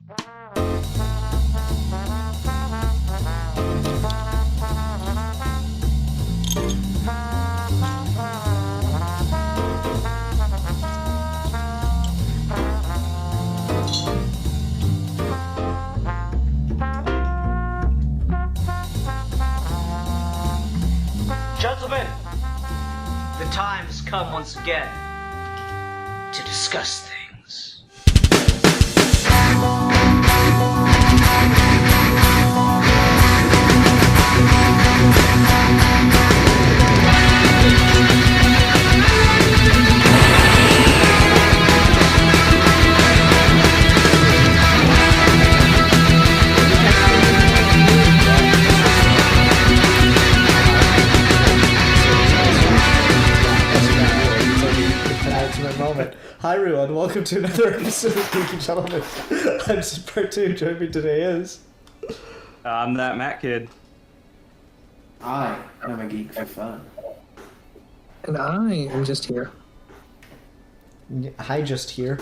Gentlemen, the time has come once again to discuss things. Hi everyone, welcome to another episode of Geeky Gentlemen. I'm Part 2, joining me today is... I'm that Matt kid. I am a geek for fun. And I am just here. Hi, just here.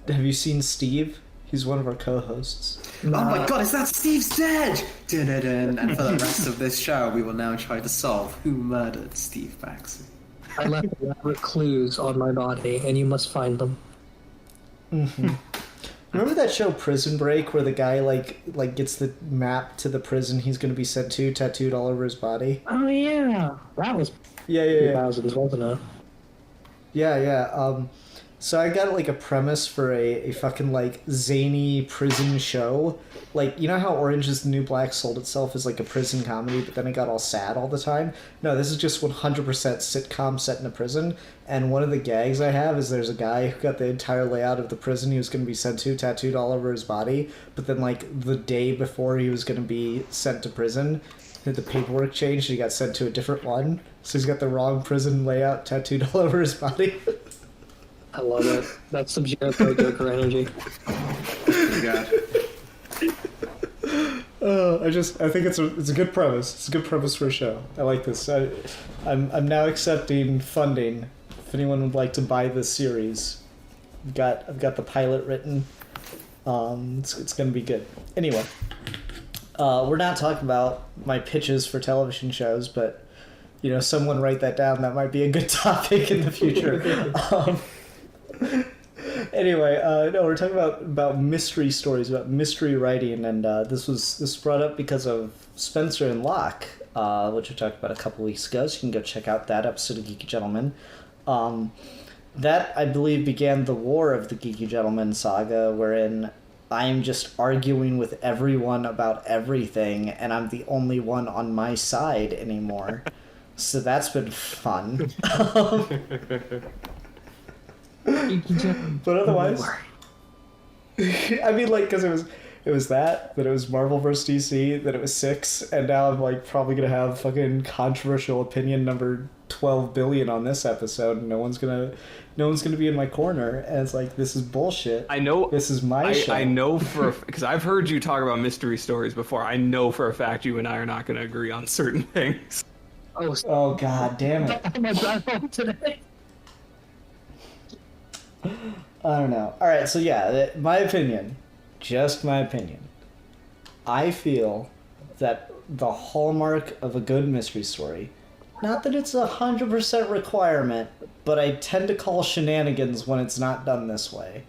Have you seen Steve? He's one of our co-hosts. Oh my god, is that Steve's dead? Dun-dun-dun. And for the rest of this show, we will now try to solve who murdered Steve Baxter. I left elaborate clues on my body, and you must find them. Mm-hmm. Remember that show Prison Break, where the guy like gets the map to the prison he's going to be sent to, tattooed all over his body? Oh yeah, that was 2000s, wasn't it? Yeah. So I got like a premise for a fucking like zany prison show. Like, you know how Orange is the New Black sold itself as like a prison comedy, but then it got all sad all the time? No, this is just 100% sitcom set in a prison. And one of the gags I have is there's a guy who got the entire layout of the prison he was going to be sent to tattooed all over his body. But then like the day before he was going to be sent to prison, the paperwork changed and he got sent to a different one. So he's got the wrong prison layout tattooed all over his body. I love it. That's some Jericho Joker energy. Yeah. I think it's a good premise. It's a good premise for a show. I like this. I'm now accepting funding. If anyone would like to buy this series, I've got the pilot written. It's gonna be good. Anyway, we're not talking about my pitches for television shows, but you know, someone write that down. That might be a good topic in the future. Anyway, no, we're talking about mystery stories, about mystery writing, and this was brought up because of Spencer and Locke, which we talked about a couple weeks ago, so you can go check out that episode of Geeky Gentlemen. That, I believe, began the war of the Geeky Gentlemen saga, wherein I am just arguing with everyone about everything, and I'm the only one on my side anymore. So that's been fun. But otherwise, I mean, like, because it was that, then it was Marvel vs. DC, then it was 6, and now I'm like probably gonna have fucking controversial opinion number 12 billion on this episode, and no one's gonna be in my corner, and it's like, this is bullshit. I know this is my show. I know because I've heard you talk about mystery stories before. I know for a fact you and I are not going to agree on certain things. Oh god damn it! I'm gonna drive home today. I don't know. Alright, so yeah, my opinion, just my opinion. I feel that the hallmark of a good mystery story, not that it's 100% requirement, but I tend to call shenanigans when it's not done this way.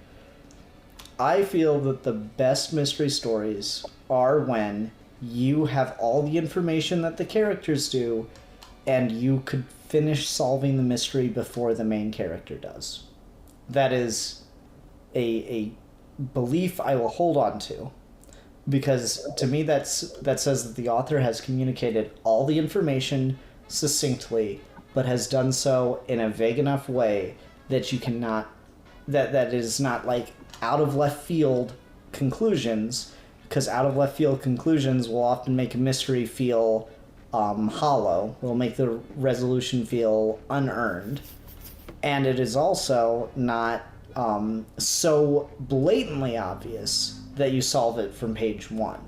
I feel that the best mystery stories are when you have all the information that the characters do, and you could finish solving the mystery before the main character does. That is a belief I will hold on to, because to me that says that the author has communicated all the information succinctly, but has done so in a vague enough way that you cannot, that is not like out of left field conclusions, because out of left field conclusions will often make a mystery feel hollow, will make the resolution feel unearned. And it is also not so blatantly obvious that you solve it from page 1.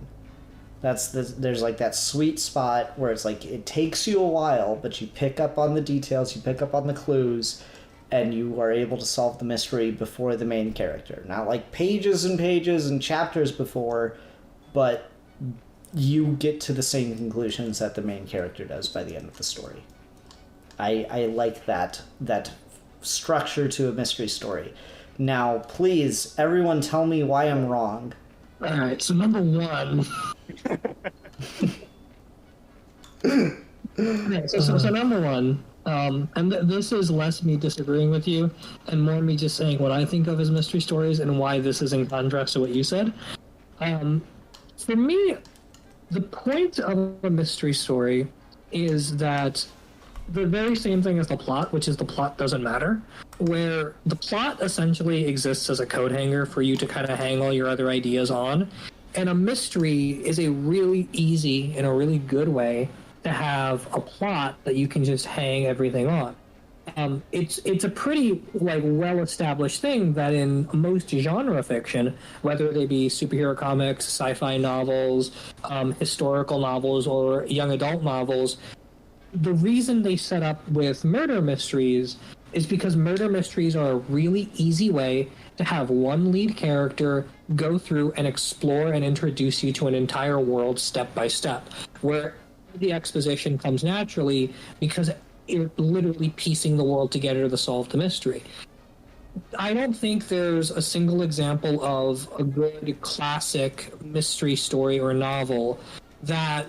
There's like that sweet spot where it's like it takes you a while, but you pick up on the details, you pick up on the clues, and you are able to solve the mystery before the main character. Not like pages and pages and chapters before, but you get to the same conclusions that the main character does by the end of the story. I like that structure to a mystery story. Now, please, everyone tell me why I'm wrong. All right, so number one. Okay, so number one, this is less me disagreeing with you and more me just saying what I think of as mystery stories and why this is in contrast to what you said. For me, the point of a mystery story is that the very same thing as the plot, which is the plot doesn't matter, where the plot essentially exists as a coat hanger for you to kind of hang all your other ideas on. And a mystery is a really easy and a really good way to have a plot that you can just hang everything on. It's a pretty well-established thing that in most genre fiction, whether they be superhero comics, sci-fi novels, historical novels, or young adult novels, the reason they set up with murder mysteries is because murder mysteries are a really easy way to have one lead character go through and explore and introduce you to an entire world step by step, where the exposition comes naturally because you're literally piecing the world together to solve the mystery. I don't think there's a single example of a good classic mystery story or novel that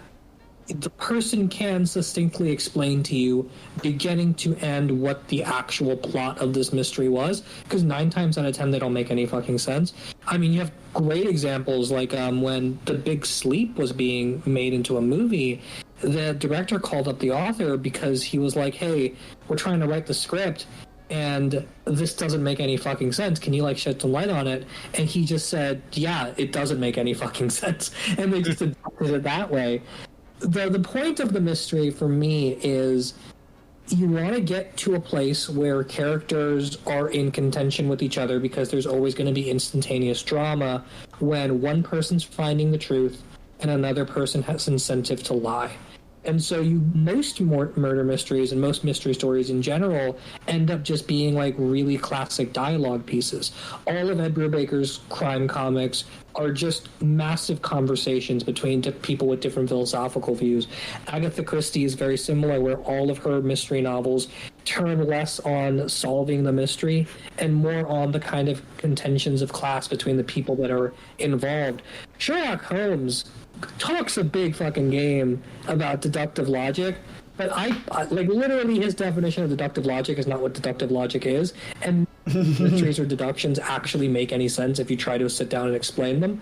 the person can succinctly explain to you, beginning to end, what the actual plot of this mystery was, because 9 times out of 10 they don't make any fucking sense. I mean, you have great examples like when The Big Sleep was being made into a movie, the director called up the author because he was like, hey, we're trying to write the script and this doesn't make any fucking sense. Can you shed some light on it? And he just said, yeah, it doesn't make any fucking sense. And they just adopted it that way. The point of the mystery for me is you want to get to a place where characters are in contention with each other because there's always going to be instantaneous drama when one person's finding the truth and another person has incentive to lie. And so most murder mysteries and most mystery stories in general end up just being really classic dialogue pieces. All of Ed Brubaker's crime comics are just massive conversations between people with different philosophical views. Agatha Christie is very similar, where all of her mystery novels turn less on solving the mystery and more on the kind of contentions of class between the people that are involved. Sherlock Holmes talks a big fucking game about deductive logic, but I literally his definition of deductive logic is not what deductive logic is, and mysteries or deductions actually make any sense if you try to sit down and explain them.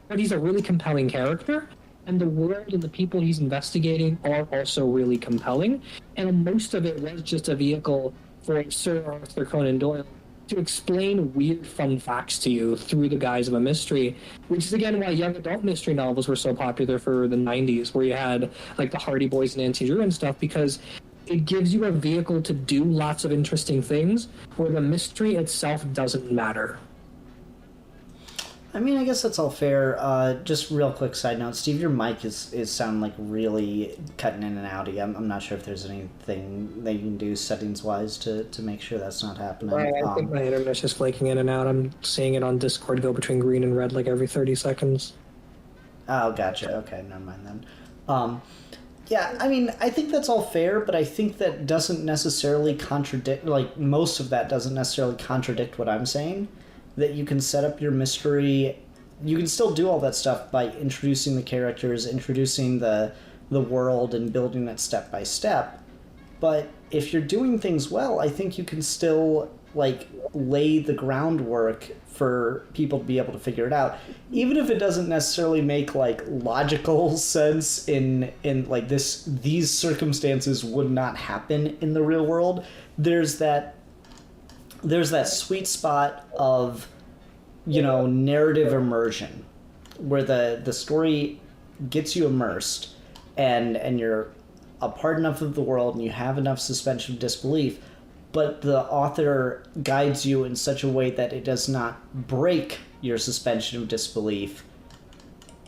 But he's a really compelling character, and the world and the people he's investigating are also really compelling, and most of it was just a vehicle for Sir Arthur Conan Doyle to explain weird fun facts to you through the guise of a mystery, which is again why young adult mystery novels were so popular for the 90s, where you had the Hardy Boys and Nancy Drew and stuff, because it gives you a vehicle to do lots of interesting things where the mystery itself doesn't matter. I mean, I guess that's all fair. Just real quick side note, Steve, your mic is sounding really cutting in and outy. I'm not sure if there's anything that you can do settings-wise to make sure that's not happening. I think my internet's just flaking in and out. I'm seeing it on Discord go between green and red every 30 seconds. Oh, gotcha. Okay, never mind then. Yeah, I mean, I think that's all fair, but I think that doesn't necessarily contradict, most of that doesn't necessarily contradict what I'm saying. That you can set up your mystery, you can still do all that stuff by introducing the characters, introducing the world, and building it step by step. But if you're doing things well, I think you can still lay the groundwork for people to be able to figure it out, even if it doesn't necessarily make logical sense in these circumstances would not happen in the real world. There's that sweet spot of, narrative immersion where the story gets you immersed and you're a part enough of the world and you have enough suspension of disbelief, but the author guides you in such a way that it does not break your suspension of disbelief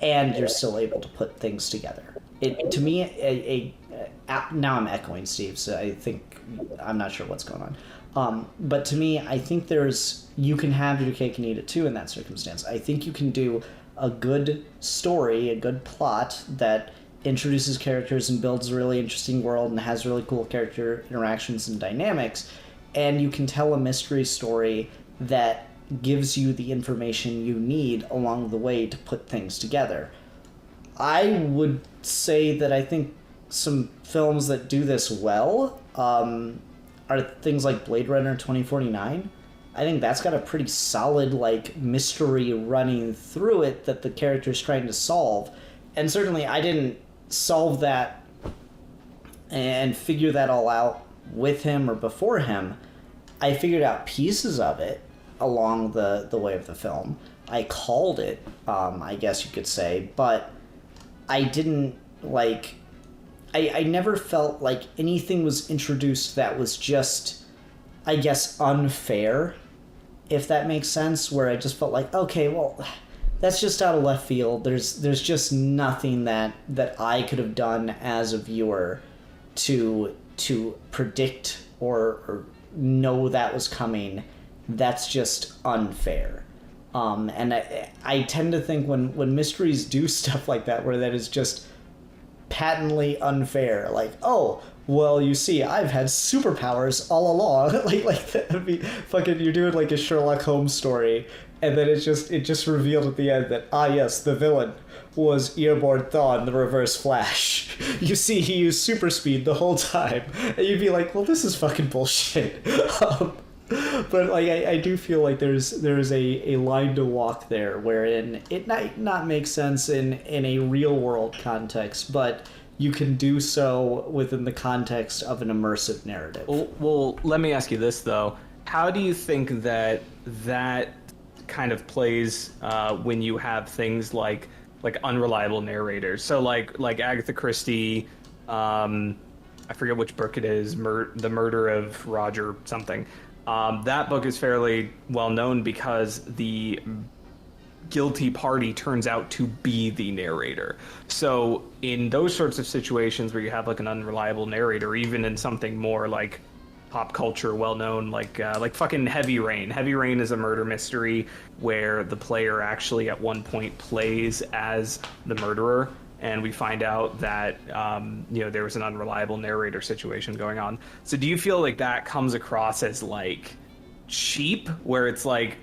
and you're still able to put things together. To me, now I'm echoing Steve, so I think I'm not sure what's going But to me, I think you can have your cake and eat it too in that circumstance. I think you can do a good story, a good plot that introduces characters and builds a really interesting world and has really cool character interactions and dynamics, and you can tell a mystery story that gives you the information you need along the way to put things together. I would say that I think some films that do this well are things like Blade Runner 2049. I think that's got a pretty solid, like, mystery running through it that the character's trying to solve. And certainly I didn't solve that and figure that all out with him or before him. I figured out pieces of it along the way of the film. I called it, I guess you could say, but I didn't, like... I never felt like anything was introduced that was just, I guess, unfair, if that makes sense, where I just felt like, okay, well, that's just out of left field. There's just nothing that I could have done as a viewer to predict or know that was coming. That's just unfair. And I tend to think when mysteries do stuff like that, where that is just patently unfair, like, oh, well, you see, I've had superpowers all along. like that would be fucking, you're doing like a Sherlock Holmes story, and then it just revealed at the end that, yes, the villain was Eobard Thawne, the Reverse Flash. You see, he used super speed the whole time, and you'd be like, well, this is fucking bullshit. But like, I do feel like there's a line to walk there, wherein it might not make sense in a real world context, but you can do so within the context of an immersive narrative. Well, let me ask you this though: how do you think that kind of plays when you have things like unreliable narrators? So like Agatha Christie, I forget which book it is, The Murder of Roger something. That book is fairly well known because the guilty party turns out to be the narrator. So in those sorts of situations where you have like an unreliable narrator, even in something more like pop culture well known, like fucking Heavy Rain. Heavy Rain is a murder mystery where the player actually at one point plays as the murderer. And we find out that, there was an unreliable narrator situation going on. So do you feel like that comes across as, like, cheap? Where it's, like,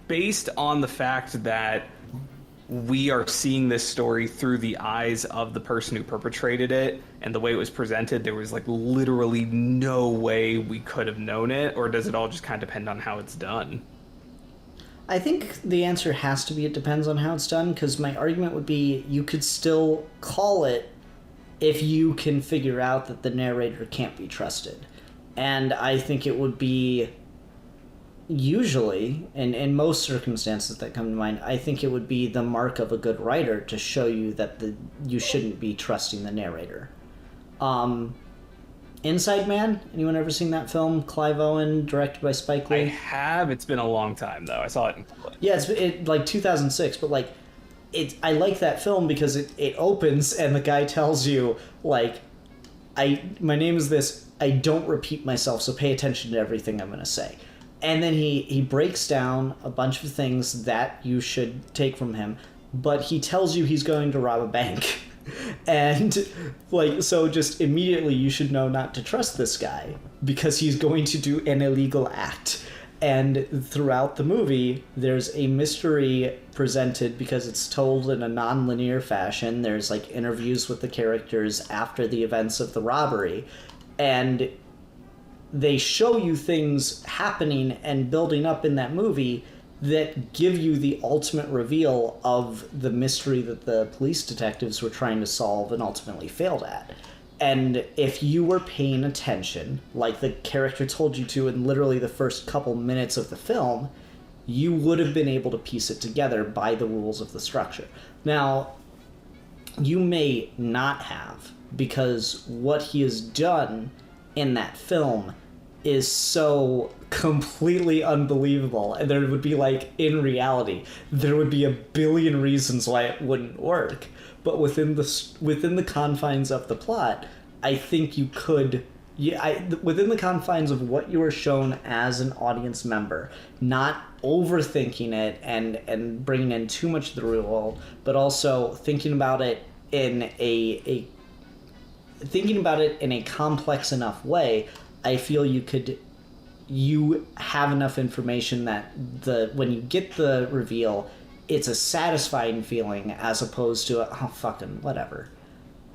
based on the fact that we are seeing this story through the eyes of the person who perpetrated it, and the way it was presented, there was, like, literally no way we could have known it? Or does it all just kind of depend on how it's done? I think the answer has to be it depends on how it's done, because my argument would be you could still call it if you can figure out that the narrator can't be trusted. And I think it would be, usually, in most circumstances that come to mind, I think it would be the mark of a good writer to show you that you shouldn't be trusting the narrator. Inside Man, anyone ever seen that film? Clive Owen, directed by Spike Lee? I have. It's been a long time, though. I saw it in public. Yeah, it's like 2006, but like, I like that film because it opens and the guy tells you, like, my name is this, I don't repeat myself, so pay attention to everything I'm going to say. And then he breaks down a bunch of things that you should take from him, but he tells you he's going to rob a bank. And like, so just immediately you should know not to trust this guy because he's going to do an illegal act. And throughout the movie, there's a mystery presented because it's told in a non-linear fashion. There's like interviews with the characters after the events of the robbery, and they show you things happening and building up in that movie that give you the ultimate reveal of the mystery that the police detectives were trying to solve and ultimately failed at. And if you were paying attention, like the character told you to in literally the first couple minutes of the film, you would have been able to piece it together by the rules of the structure. Now, you may not have, because what he has done in that film is so completely unbelievable, and there would be, like, in reality, there would be a billion reasons why it wouldn't work. But within the confines of the plot, I think you could within the confines of what you are shown as an audience member, not overthinking it and bringing in too much of the real world, but also thinking about it in a complex enough way. I feel you have enough information that when you get the reveal, it's a satisfying feeling as opposed to a fucking whatever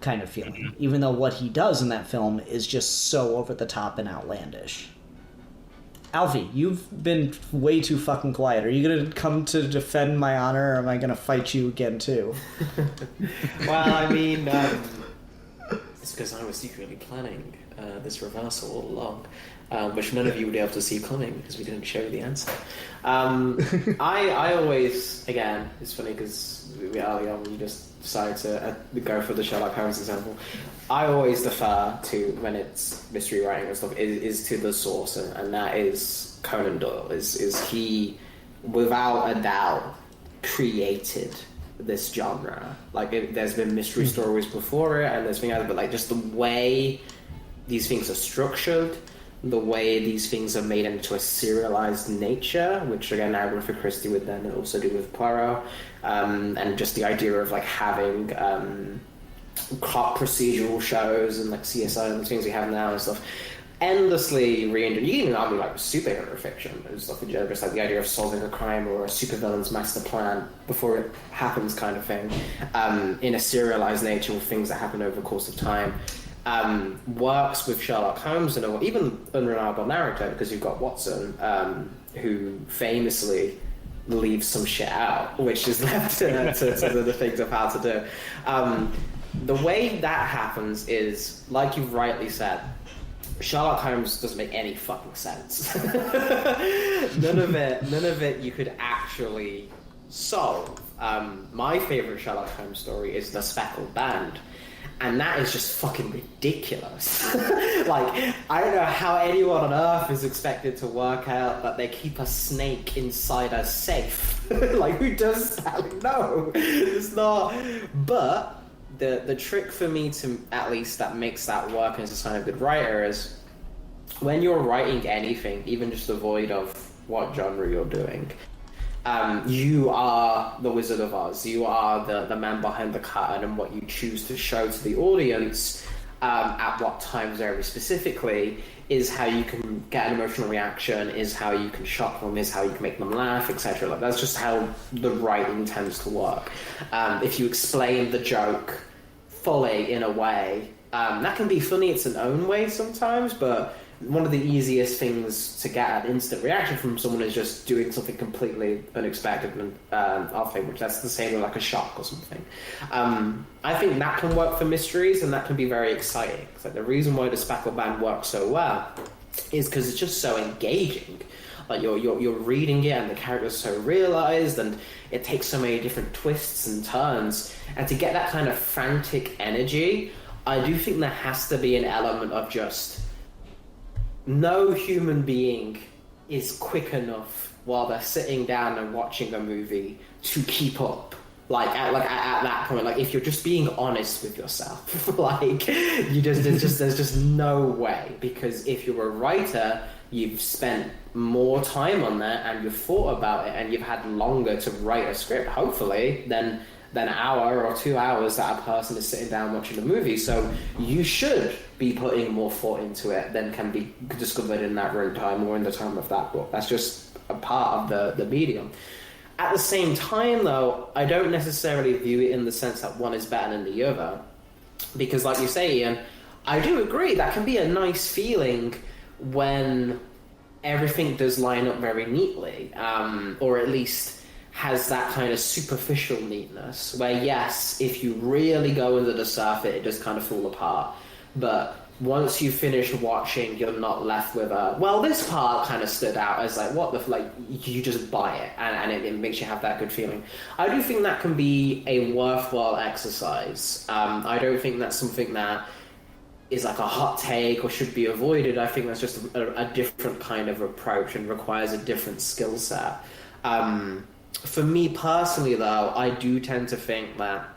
kind of feeling. Even though what he does in that film is just so over the top and outlandish. Alfie, you've been way too fucking quiet. Are you gonna come to defend my honor, or am I gonna fight you again too? Well, I mean, it's because I was secretly planning this reversal all along, which none of you would be able to see coming because we didn't show you the answer. I always, again, it's funny because early on when you just decide to go for the Sherlock Holmes example, I always defer to, when it's mystery writing and stuff, is to the source, and that is Conan Doyle. Is he, without a doubt, created this genre? Like, there's been mystery stories before it, and there's been other, but like just the way these things are structured, the way these things are made into a serialized nature, which again Agatha Christie would then also do with Poirot, and just the idea of like having cop procedural shows and like CSI and the things we have now and stuff, endlessly you can even argue like superhero fiction and stuff in general, just like the idea of solving a crime or a supervillain's master plan before it happens kind of thing, in a serialized nature with things that happen over the course of time. Works with Sherlock Holmes and even unreliable narrator, because you've got Watson, who famously leaves some shit out, which is left to the things of how to do. The way that happens is, like you've rightly said, Sherlock Holmes doesn't make any fucking sense. None of it you could actually solve. My favorite Sherlock Holmes story is The Speckled Band. And that is just fucking ridiculous. Like, I don't know how anyone on Earth is expected to work out that they keep a snake inside a safe. Like, who does that? No, it's not. But the trick for me to, at least that makes that work as a sign of a good writer, is when you're writing anything, even just devoid of what genre you're doing, you are the Wizard of Oz. You are the man behind the curtain, and what you choose to show to the audience at what times very specifically is how you can get an emotional reaction, is how you can shock them, is how you can make them laugh, etc. Like, that's just how the writing tends to work. If you explain the joke fully in a way, that can be funny its own way sometimes, but one of the easiest things to get an instant reaction from someone is just doing something completely unexpected and off-thing, which that's the same with like a shock or something. I think that can work for mysteries, and that can be very exciting. Like, the reason why The Speckled Band works so well is because it's just so engaging. Like, you're reading it, and the characters are so realized, and it takes so many different twists and turns. And to get that kind of frantic energy, I do think there has to be an element of just, no human being is quick enough while they're sitting down and watching a movie to keep up. Like at that point, like, if you're just being honest with yourself, like, there's just no way. Because if you're a writer, you've spent more time on that, and you've thought about it, and you've had longer to write a script, hopefully, than an hour or 2 hours that a person is sitting down watching a movie. So you should be putting more thought into it than can be discovered in that runtime or in the time of that book. That's just a part of the medium. At the same time, though, I don't necessarily view it in the sense that one is better than the other. Because, like you say, Ian, I do agree that can be a nice feeling when everything does line up very neatly, or at least has that kind of superficial neatness, where, yes, if you really go under the surface, it does kind of fall apart. But once you finish watching, you're not left with well, this part kind of stood out as like, what the, like, you just buy it, and it makes you have that good feeling. I do think that can be a worthwhile exercise. I don't think that's something that is like a hot take or should be avoided. I think that's just a different kind of approach and requires a different skill set. For me personally, though, I do tend to think that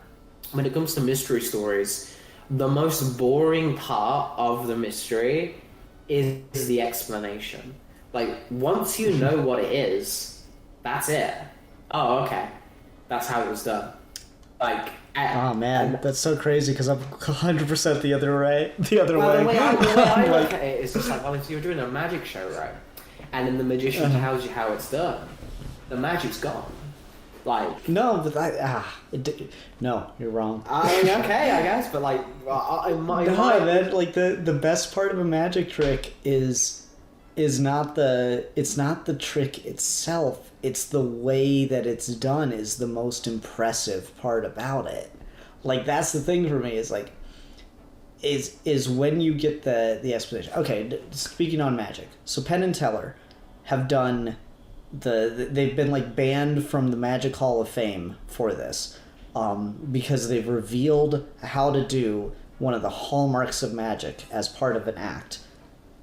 when it comes to mystery stories, the most boring part of the mystery is the explanation. Like, once you know what it is, that's it. Oh, okay. That's how it was done. Like, Oh man, that's so crazy because I'm 100% the other way. The other well, way. the way I look at it is just like, well, if you're doing a magic show, right, and then the magician tells you how it's done, the magic's gone. Like, no, but no, you're wrong. I mean, okay, I guess, but like, man, like the best part of a magic trick is not the trick itself. It's the way that it's done is the most impressive part about it. Like, that's the thing for me, is like, is when you get the explanation. Okay, speaking on magic, so Penn and Teller have done they've been like banned from the Magic Hall of Fame for this, because they've revealed how to do one of the hallmarks of magic as part of an act.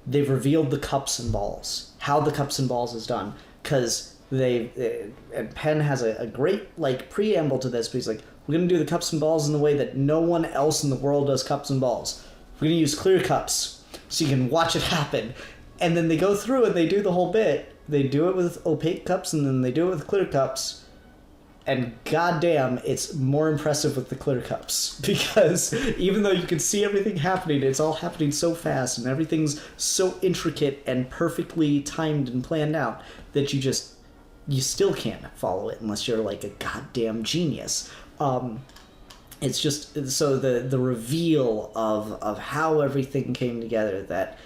They've revealed the cups and balls, how the cups and balls is done, because and Penn has a great like preamble to this, but he's like, we're going to do the cups and balls in the way that no one else in the world does cups and balls. We're going to use clear cups so you can watch it happen. And then they go through and they do the whole bit. They do it with opaque cups and then they do it with clear cups. And goddamn, it's more impressive with the clear cups. Because even though you can see everything happening, it's all happening so fast and everything's so intricate and perfectly timed and planned out that you still can't follow it unless you're like a goddamn genius. It's just, so the reveal of how everything came together, that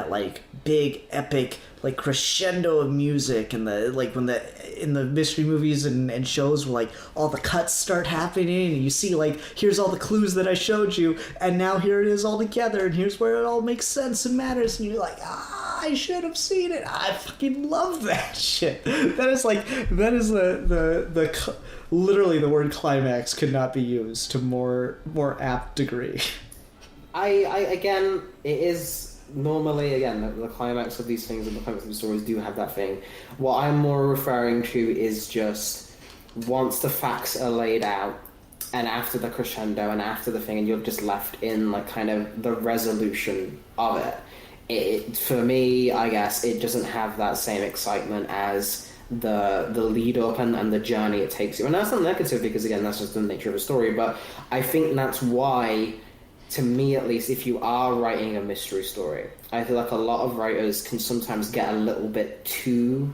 like big epic like crescendo of music, and the like when in the mystery movies and shows where like all the cuts start happening and you see like, here's all the clues that I showed you and now here it is all together and here's where it all makes sense and matters, and you're like, I should have seen it. I fucking love that shit. That is the literally the word climax could not be used to more apt degree. I again, it is normally, again, the climax of these things and the climax of the stories do have that thing. What I'm more referring to is just once the facts are laid out and after the crescendo and after the thing, and you're just left in like kind of the resolution of it. It for me, I guess, it doesn't have that same excitement as the lead up and the journey it takes you. And that's not negative, because again, that's just the nature of a story. But I think that's why, to me at least, if you are writing a mystery story, I feel like a lot of writers can sometimes get a little bit too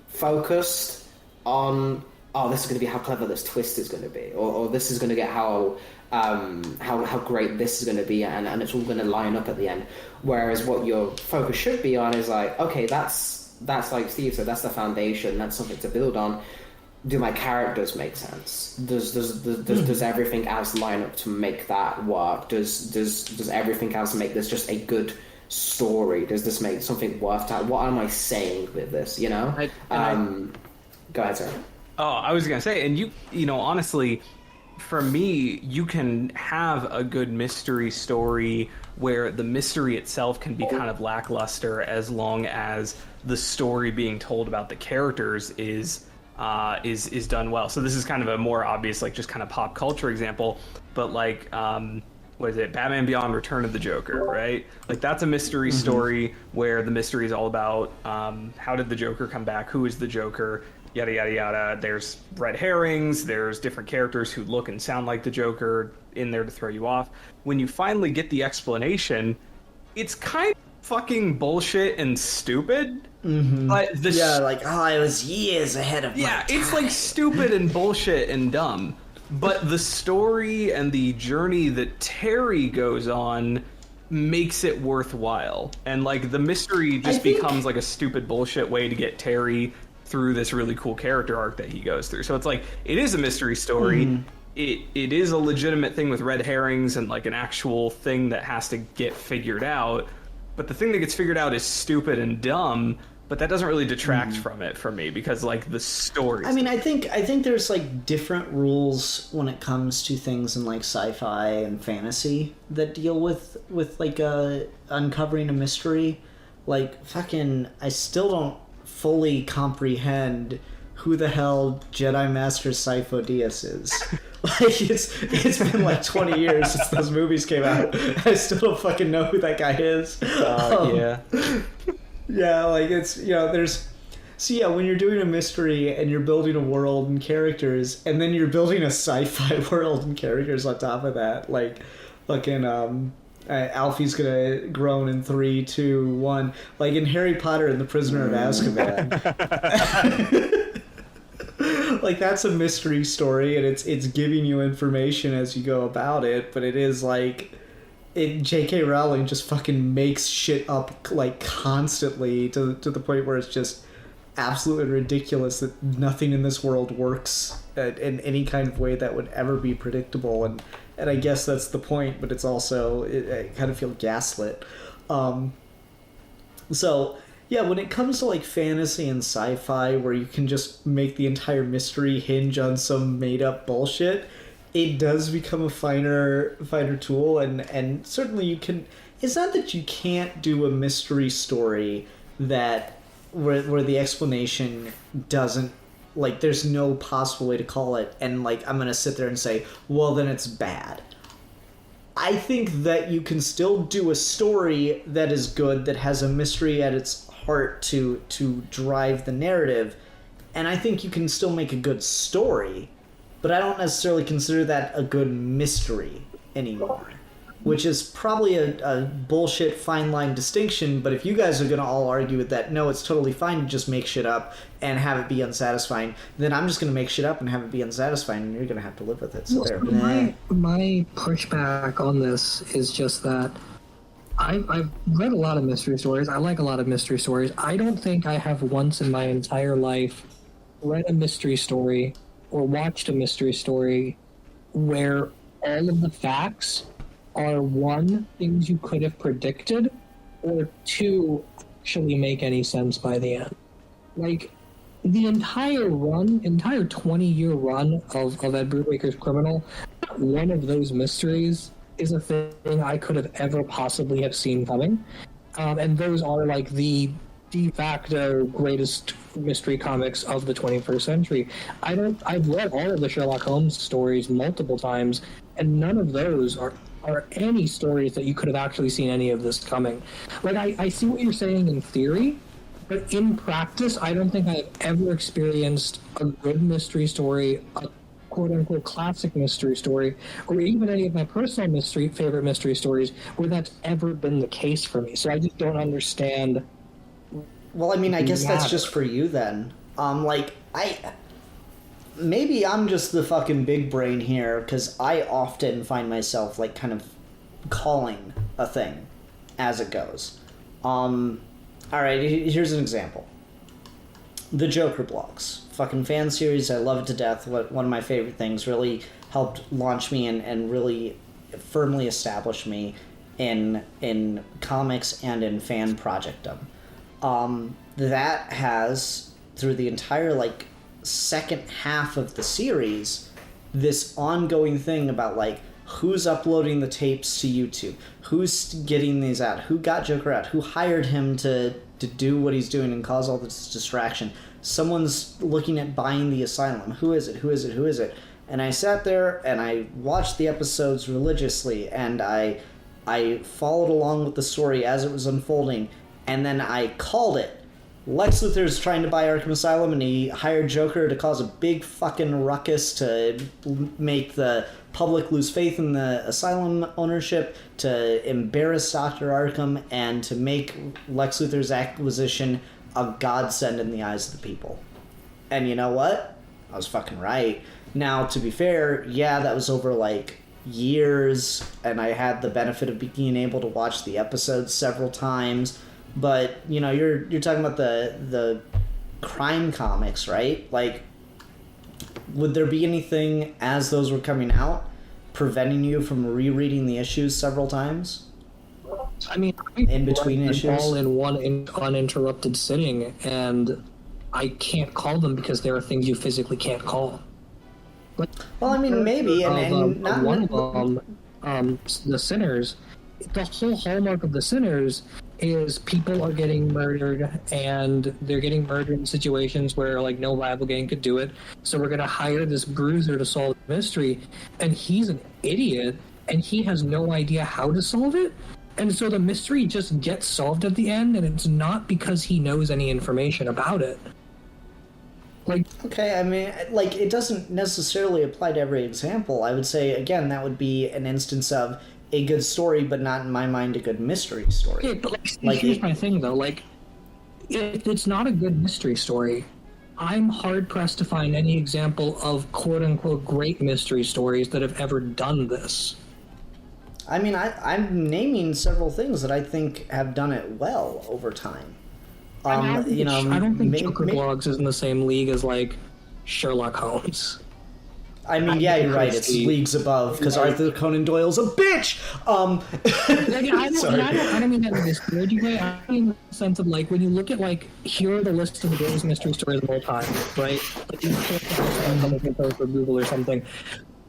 focused on, oh, this is going to be how clever this twist is going to be, or this is going to get how great this is going to be, and it's all going to line up at the end. Whereas what your focus should be on is like, okay, that's like Steve said, that's the foundation, that's something to build on. Do my characters make sense? Does everything else line up to make that work? Does everything else make this just a good story? Does this make something worth telling? What am I saying with this? You know? Go ahead, sir. Oh, I was gonna say, and you know, honestly, for me, you can have a good mystery story where the mystery itself can be kind of lackluster, as long as the story being told about the characters is done well. So this is kind of a more obvious, like, just kind of pop culture example, but like, what is it? Batman Beyond: Return of the Joker, right? Like, that's a mystery story where the mystery is all about how did the Joker come back? Who is the Joker? Yada, yada, yada. There's red herrings. There's different characters who look and sound like the Joker in there to throw you off. When you finally get the explanation, it's kind of fucking bullshit and stupid. But like, I was years ahead of my time. It's like stupid and bullshit and dumb. But the story and the journey that Terry goes on makes it worthwhile. And like, the mystery just becomes like a stupid bullshit way to get Terry through this really cool character arc that he goes through. So it's like, it is a mystery story. It is a legitimate thing with red herrings and like an actual thing that has to get figured out. But the thing that gets figured out is stupid and dumb, but that doesn't really detract from it for me, because like the story. I mean, I think there's like different rules when it comes to things in like sci-fi and fantasy that deal with like uncovering a mystery. Like, fucking, I still don't fully comprehend who the hell Jedi Master Sifo Dyas is. Like, it's been like 20 years since those movies came out. I still don't fucking know who that guy is. Yeah. Yeah, like, it's, you know, there's... So yeah, when you're doing a mystery and you're building a world and characters, and then you're building a sci-fi world and characters on top of that, like, fucking, Alfie's gonna groan in 3, 2, 1. Like in Harry Potter and the Prisoner of Azkaban. Like, that's a mystery story, and it's giving you information as you go about it, but it is like... J.K. Rowling just fucking makes shit up, like, constantly to the point where it's just absolutely ridiculous that nothing in this world works in any kind of way that would ever be predictable, and I guess that's the point, but it's also... I kind of feel gaslit. So... Yeah, when it comes to, like, fantasy and sci-fi, where you can just make the entire mystery hinge on some made-up bullshit, it does become a finer tool, and certainly you can... It's not that you can't do a mystery story that... where the explanation doesn't... Like, there's no possible way to call it, and, like, I'm gonna sit there and say, well, then it's bad. I think that you can still do a story that is good, that has a mystery at its heart to drive the narrative, and I think you can still make a good story, but I don't necessarily consider that a good mystery anymore, which is probably a bullshit fine line distinction. But if you guys are going to all argue with that, no, it's totally fine to just make shit up and have it be unsatisfying, then I'm just going to make shit up and have it be unsatisfying, and you're going to have to live with it. So there. My pushback on this is just that I've read a lot of mystery stories. I like a lot of mystery stories. I don't think I have once in my entire life read a mystery story or watched a mystery story where all of the facts are, 1, things you could have predicted, or 2, actually make any sense by the end. Like, the entire 20-year run of Ed Brubaker's Criminal, not one of those mysteries is a thing I could have ever possibly have seen coming. And those are, like, the de facto greatest mystery comics of the 21st century. I've read all of the Sherlock Holmes stories multiple times, and none of those are any stories that you could have actually seen any of this coming. Like, I see what you're saying in theory, but in practice, I don't think I've ever experienced a good mystery story, a quote-unquote classic mystery story, or even any of my personal favorite mystery stories where that's ever been the case for me. So I just don't understand. Well, I mean, I guess that's just for you then. Maybe I'm just the fucking big brain here, because I often find myself, like, kind of calling a thing as it goes. Alright, here's an example. The Joker blogs. Fucking fan series, I love it to death. One of my favorite things, really helped launch me and really firmly establish me in comics and in fan projectdom. That has, through the entire, like, second half of the series, this ongoing thing about, like, who's uploading the tapes to YouTube, who's getting these out, who got Joker out, who hired him to do what he's doing and cause all this distraction. Someone's looking at buying the asylum. Who is it? And I sat there and I watched the episodes religiously, and I followed along with the story as it was unfolding, and then I called it. Lex Luthor's trying to buy Arkham Asylum, and he hired Joker to cause a big fucking ruckus to make the public lose faith in the asylum ownership, to embarrass Dr. Arkham, and to make Lex Luthor's acquisition a godsend in the eyes of the people. And you know what? I was fucking right. Now, to be fair, yeah, that was over, like, years, and I had the benefit of being able to watch the episodes several times. But, you know, you're talking about the crime comics, right? Like, would there be anything as those were coming out preventing you from rereading the issues several times? I mean, in between issues, all in one uninterrupted sitting, and I can't call them because there are things you physically can't call. But well, I mean, maybe, and one of them, The Sinners. The whole hallmark of The Sinners is people are getting murdered, and they're getting murdered in situations where like no rival gang could do it. So we're gonna hire this bruiser to solve the mystery, and he's an idiot, and he has no idea how to solve it. And so the mystery just gets solved at the end, and it's not because he knows any information about it. Like, Okay, I mean, like, it doesn't necessarily apply to every example. I would say, again, that would be an instance of a good story, but not in my mind a good mystery story. yeah, but like here's my thing though. Like, if it's not a good mystery story, I'm hard pressed to find any example of quote unquote great mystery stories that have ever done this. I mean, I'm naming several things that I think have done it well over time. I don't think Joker may- Blogs is in the same league as like Sherlock Holmes. I mean, yeah, you're right. It's Christie. leagues above because Arthur Conan Doyle's a bitch. Like, Sorry. I don't mean that in a disparaging way. I mean in the sense of like when you look at like here are the list of the greatest mystery stories of all time, right? Like you can post for Google or something.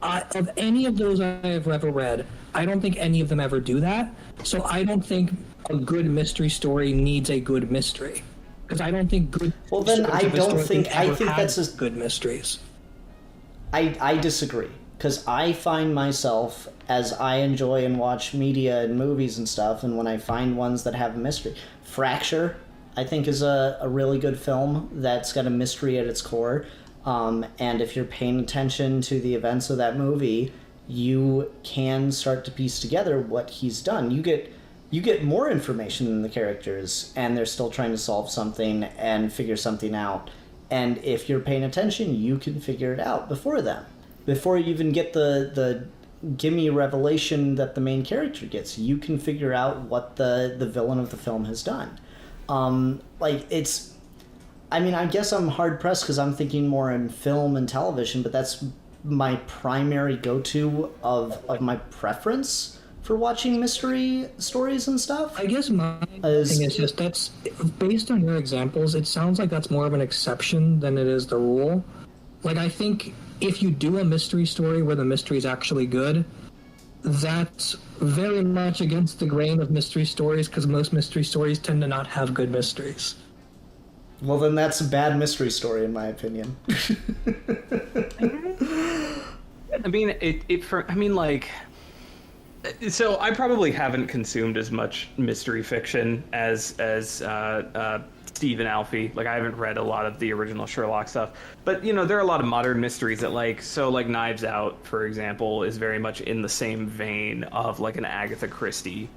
Of any of those I have ever read, I don't think any of them ever do that. So I don't think a good mystery story needs a good mystery, because I don't think good. Well, then stories I have don't historically think- I ever think had that's just- good mysteries. I disagree because I find myself as I enjoy and watch media and movies and stuff, and when I find ones that have a mystery, Fracture, I think is a really good film that's got a mystery at its core. And if you're paying attention to the events of that movie, you can start to piece together what he's done. You get more information than the characters, and they're still trying to solve something and figure something out. And if you're paying attention, you can figure it out before them. Before you even get the gimme revelation that the main character gets, you can figure out what the villain of the film has done. I mean, I guess I'm hard-pressed because I'm thinking more in film and television, but that's my primary go-to of my preference for watching mystery stories and stuff. I guess my thing is just that's based on your examples. It sounds like that's more of an exception than it is the rule. Like, I think if you do a mystery story where the mystery is actually good, that's very much against the grain of mystery stories, because most mystery stories tend to not have good mysteries. Well, then that's a bad mystery story, in my opinion. I mean, so I probably haven't consumed as much mystery fiction as Steve and Alfie. Like, I haven't read a lot of the original Sherlock stuff, but there are a lot of modern mysteries that like Knives Out, for example, is very much in the same vein of like an Agatha Christie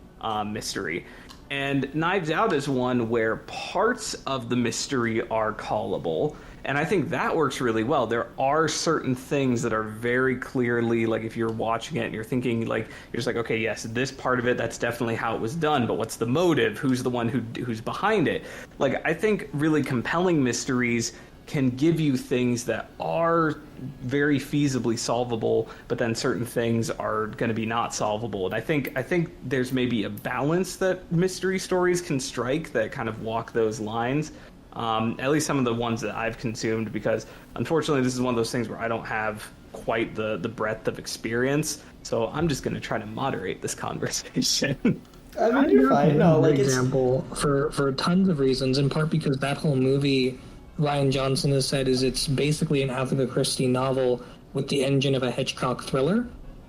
mystery. And Knives Out is one where parts of the mystery are callable, and I think that works really well. There are certain things that are very clearly, like, if you're watching it and you're thinking, like, you're just like, okay, yes, this part of it, that's definitely how it was done, but what's the motive? Who's the one who's behind it? Like, I think really compelling mysteries can give you things that are very feasibly solvable, but then certain things are going to be not solvable. And I think there's maybe a balance that mystery stories can strike that kind of walk those lines. At least some of the ones that I've consumed, because unfortunately this is one of those things where I don't have quite the breadth of experience. So I'm just going to try to moderate this conversation. I mean, you're fine. No, like, for it's... example, for tons of reasons, in part because that whole movie, Ryan Johnson has said, is it's basically an Agatha Christie novel with the engine of a Hitchcock thriller.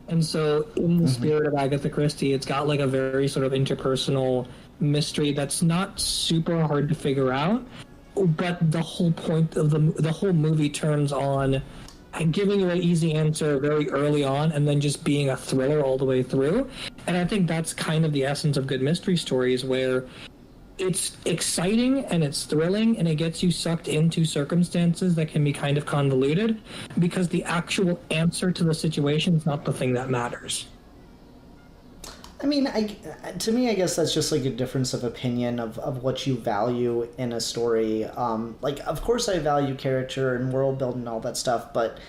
And so in the spirit of Agatha Christie, it's got like a very sort of interpersonal mystery that's not super hard to figure out, but the whole point of the whole movie turns on giving you an easy answer very early on and then just being a thriller all the way through. And I think that's kind of the essence of good mystery stories, where it's exciting and it's thrilling and it gets you sucked into circumstances that can be kind of convoluted, because the actual answer to the situation is not the thing that matters. I mean, to me, I guess that's just like a difference of opinion of what you value in a story. Like, of course I value character and world building and all that stuff, but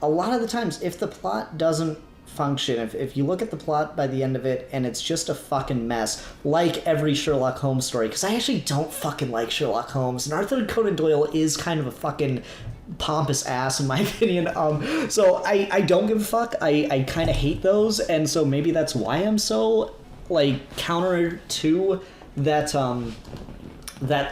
a lot of the times, if the plot doesn't function, if you look at the plot by the end of it and it's just a fucking mess, like every Sherlock Holmes story, because I actually don't fucking like Sherlock Holmes, and Arthur Conan Doyle is kind of a fucking pompous ass in my opinion, so I don't give a fuck. I kind of hate those, and so maybe that's why I'm so like counter to that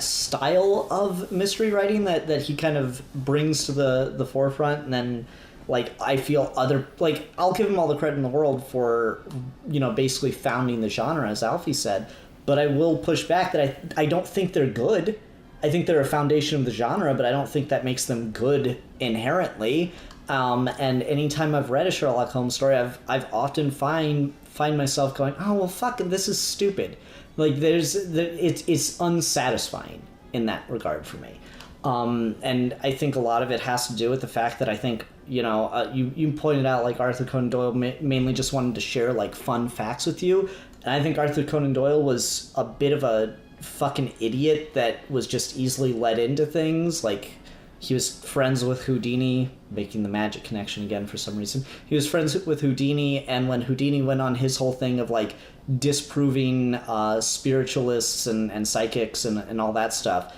style of mystery writing that he kind of brings to the forefront, and then like I feel other, like, I'll give him all the credit in the world for, you know, basically founding the genre, as Alfie said, but I will push back that I don't think they're good. I think they're a foundation of the genre, but I don't think that makes them good inherently. And anytime I've read a Sherlock Holmes story, I've often find myself going, oh well, fuck, this is stupid. Like it's unsatisfying in that regard for me. And I think a lot of it has to do with the fact that I think, you know, you pointed out like Arthur Conan Doyle mainly just wanted to share like fun facts with you, and I think Arthur Conan Doyle was a bit of a fucking idiot that was just easily led into things. Like, he was friends with Houdini, making the magic connection again for some reason. He was friends with Houdini, and when Houdini went on his whole thing of like disproving spiritualists and psychics and all that stuff,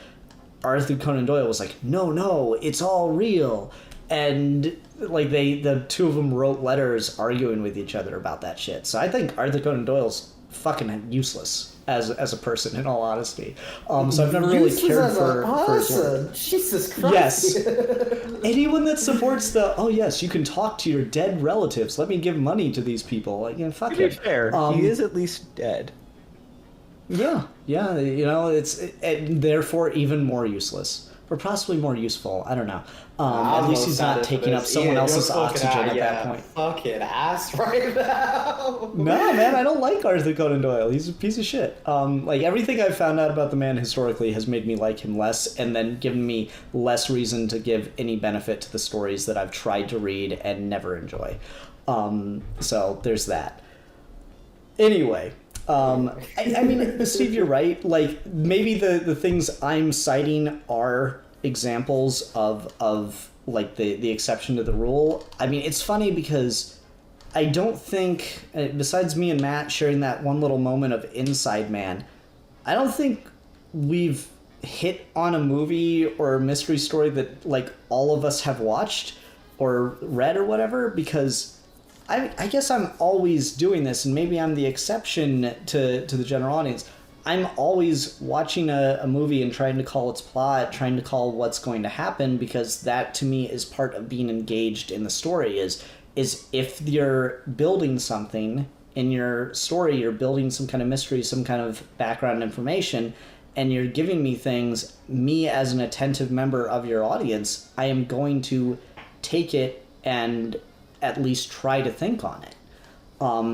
Arthur Conan Doyle was like, no, it's all real. And like the two of them wrote letters arguing with each other about that shit. So I think Arthur Conan Doyle's fucking useless as a person, in all honesty. So I've never really cared for his work. Jesus Christ. Yes. Anyone that supports oh yes, you can talk to your dead relatives. Let me give money to these people. Like, you know, fuck To be it. fair, he is at least dead. Yeah, you know, it's and therefore even more useless, or possibly more useful. I don't know. At least he's not taking up someone else's oxygen at that point. Fucking ass right now. No, man, I don't like Arthur Conan Doyle. He's a piece of shit. Like, everything I've found out about the man historically has made me like him less, and then given me less reason to give any benefit to the stories that I've tried to read and never enjoy. So there's that. Anyway. I mean, Steve, you're right. Like, maybe the things I'm citing are examples of like the exception to the rule. I mean, it's funny because I don't think, besides me and Matt sharing that one little moment of Inside Man, I don't think we've hit on a movie or a mystery story that like all of us have watched or read or whatever, because I guess I'm always doing this, and maybe I'm the exception to the general audience. I'm always watching a movie and trying to call its plot, trying to call what's going to happen, because that to me is part of being engaged in the story. Is if you're building something in your story, you're building some kind of mystery, some kind of background information, and you're giving me things, me as an attentive member of your audience, I am going to take it and at least try to think on it.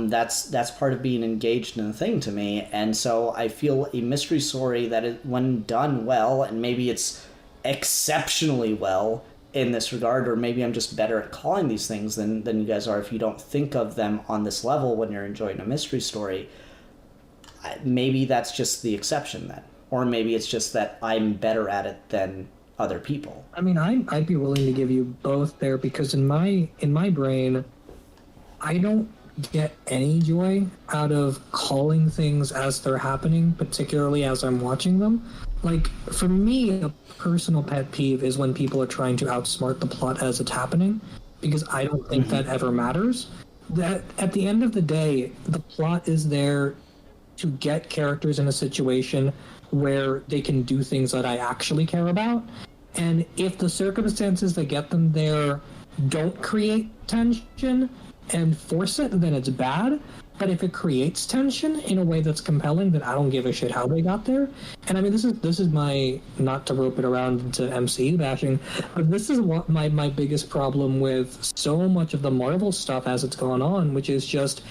That's part of being engaged in the thing to me, and so I feel a mystery story that is, when done well, and maybe it's exceptionally well in this regard, or maybe I'm just better at calling these things than you guys are if you don't think of them on this level when you're enjoying a mystery story. Maybe that's just the exception then, or maybe it's just that I'm better at it than other people. I mean, I'd be willing to give you both there, because in my brain, I don't get any joy out of calling things as they're happening, particularly as I'm watching them. Like, for me, a personal pet peeve is when people are trying to outsmart the plot as it's happening, because I don't think that ever matters. That at the end of the day, the plot is there to get characters in a situation where they can do things that I actually care about. And if the circumstances that get them there don't create tension and force it, then it's bad. But if it creates tension in a way that's compelling, then I don't give a shit how they got there. And I mean, this is my, not to rope it around into MCU bashing, but this is what my biggest problem with so much of the Marvel stuff as it's gone on, which is just,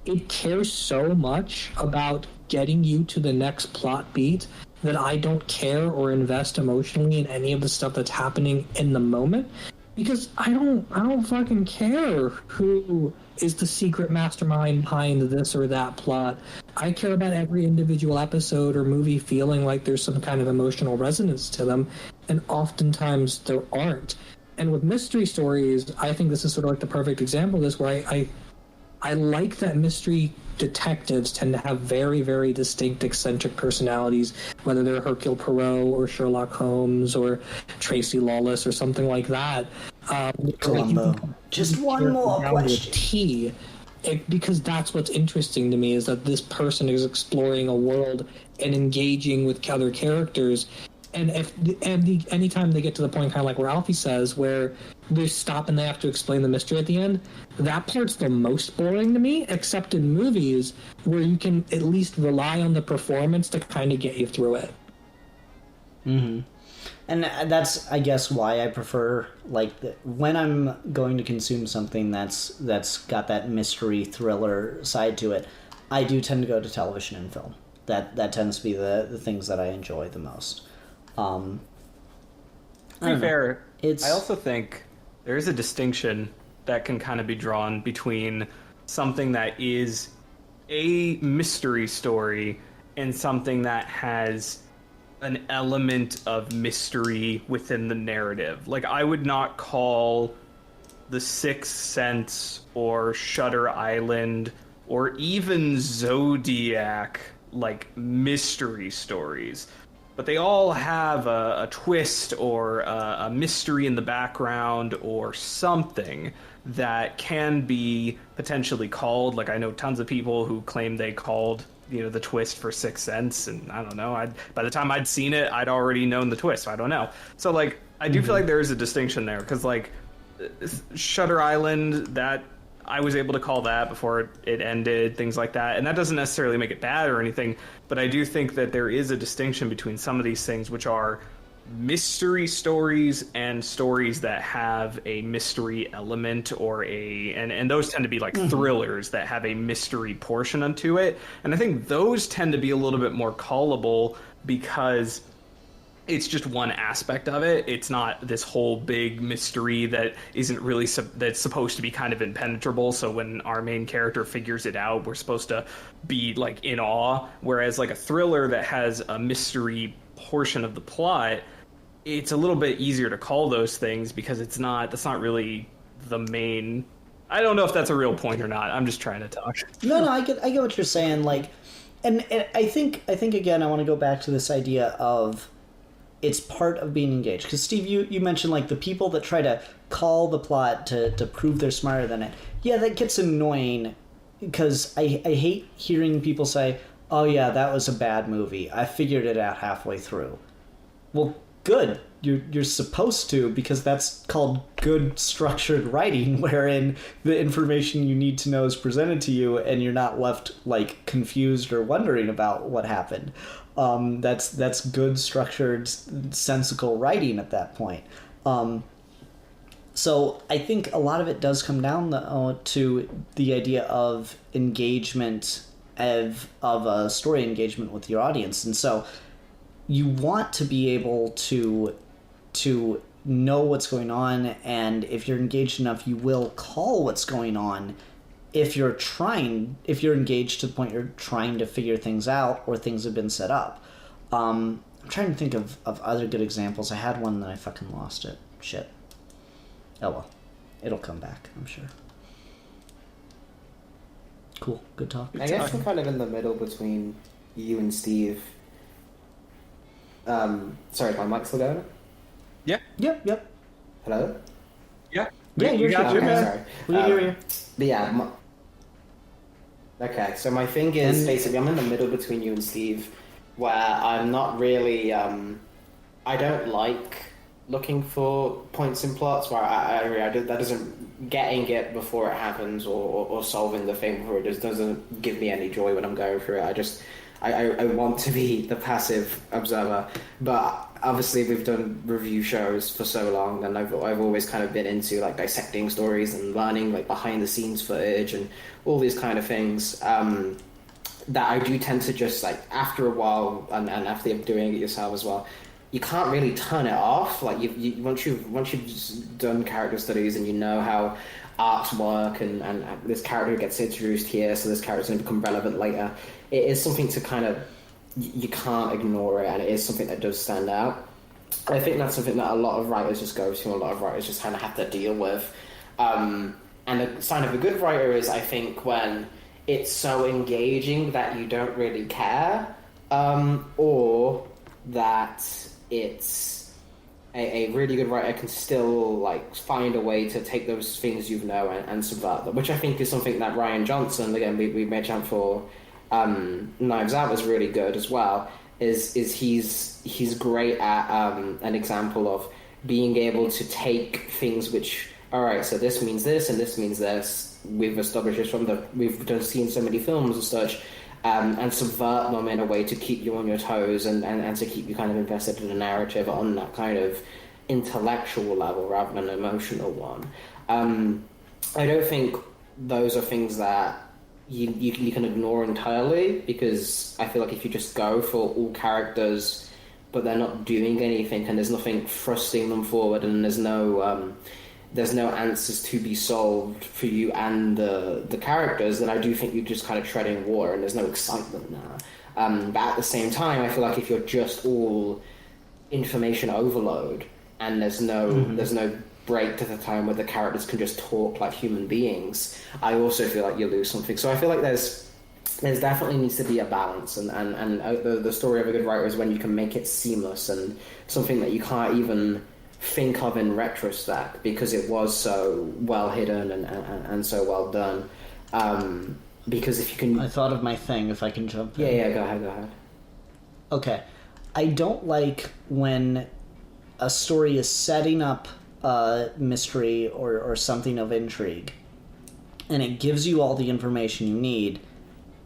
it cares so much about getting you to the next plot beat that I don't care or invest emotionally in any of the stuff that's happening in the moment, because I don't fucking care who is the secret mastermind behind this or that plot. I care about every individual episode or movie feeling like there's some kind of emotional resonance to them, and oftentimes there aren't. And with mystery stories, I think this is sort of like the perfect example of this, where I like that mystery detectives tend to have very, very distinct, eccentric personalities, whether they're Hercule Poirot or Sherlock Holmes or Tracy Lawless or something like that. Columbo. Just one more question. T. because that's what's interesting to me, is that this person is exploring a world and engaging with other characters. And anytime they get to the point, kind of like where Alfie says, where they stop and they have to explain the mystery at the end, that part's the most boring to me, except in movies where you can at least rely on the performance to kind of get you through it. Mm-hmm. And that's, I guess, why I prefer, like, when I'm going to consume something that's got that mystery thriller side to it, I do tend to go to television and film. That tends to be the things that I enjoy the most. To be fair, I also think there is a distinction that can kind of be drawn between something that is a mystery story and something that has an element of mystery within the narrative. Like, I would not call The Sixth Sense or Shutter Island or even Zodiac like mystery stories. But they all have a twist or a mystery in the background or something that can be potentially called. Like, I know tons of people who claim they called, the twist for Sixth Sense, and I don't know. By the time I'd seen it, I'd already known the twist. So I don't know. So, like, I do feel like there is a distinction there, because, like, Shutter Island, that I was able to call that before it ended, things like that. And that doesn't necessarily make it bad or anything, but I do think that there is a distinction between some of these things, which are mystery stories and stories that have a mystery element and those tend to be like thrillers that have a mystery portion unto it. And I think those tend to be a little bit more callable because it's just one aspect of it. It's not this whole big mystery that isn't really that's supposed to be kind of impenetrable. So when our main character figures it out, we're supposed to be like in awe. Whereas like a thriller that has a mystery portion of the plot, it's a little bit easier to call those things because that's not really the main. I don't know if that's a real point or not. I'm just trying to talk. No, I get what you're saying. Like, and I think again, I want to go back to this idea of it's part of being engaged. Because Steve, you mentioned like the people that try to call the plot to prove they're smarter than it. Yeah, that gets annoying because I hate hearing people say, "Oh yeah, that was a bad movie. I figured it out halfway through." Well, good. You're supposed to, because that's called good structured writing, wherein the information you need to know is presented to you and you're not left like confused or wondering about what happened. That's good structured, sensical writing at that point. So I think a lot of it does come down to the idea of engagement, of a story engagement with your audience. And so you want to be able to know what's going on, and if you're engaged enough, you will call what's going on. If you're engaged to the point you're trying to figure things out or things have been set up. I'm trying to think of other good examples. I had one that I fucking lost it. Shit. Oh well. It'll come back, I'm sure. Cool. Good talk. I guess I'm kind of in the middle between you and Steve. Sorry, my mic still going? Yeah. Yep. Hello? Yeah. Yeah, you're Okay, man. sorry. We can hear you. But yeah, okay, so my thing is basically I'm in the middle between you and Steve, where I'm not really, I don't like looking for points in plots where that doesn't getting it before it happens or solving the thing before it just doesn't give me any joy when I'm going through it. I want to be the passive observer, but obviously we've done review shows for so long, and I've always kind of been into like dissecting stories and learning like behind the scenes footage and all these kind of things. That I do tend to just like after a while, and after you're doing it yourself as well, you can't really turn it off. Like once you've done character studies and you know how arcs work, and this character gets introduced here, so this character's going to become relevant later. It is something to kind of, you can't ignore it, and it is something that does stand out. I think that's something that a lot of writers just go to, a lot of writers just kind of have to deal with. And the sign of a good writer is, I think, when it's so engaging that you don't really care, or that it's a really good writer can still like find a way to take those things and subvert them, which I think is something that Ryan Johnson, again we mentioned for Knives Out, was really good as well. Is he's great at an example of being able to take things which, all right, so this means this and this means this. We've established this we've just seen so many films and such, and subvert them in a way to keep you on your toes and to keep you kind of invested in the narrative on that kind of intellectual level rather than an emotional one. I don't think those are things that you can ignore entirely, because I feel like if you just go for all characters but they're not doing anything and there's nothing thrusting them forward and there's no answers to be solved for you and the characters, then I do think you're just kind of treading water and there's no excitement there. But at the same time, I feel like if you're just all information overload and there's no break to the time where the characters can just talk like human beings, I also feel like you lose something. So I feel like there's definitely needs to be a balance, and the story of a good writer is when you can make it seamless and something that you can't even think of in retrospect because it was so well hidden and so well done. Because if you can... I thought of my thing, if I can jump in. Yeah, go ahead. Okay. I don't like when a story is setting up a mystery or something of intrigue, and it gives you all the information you need,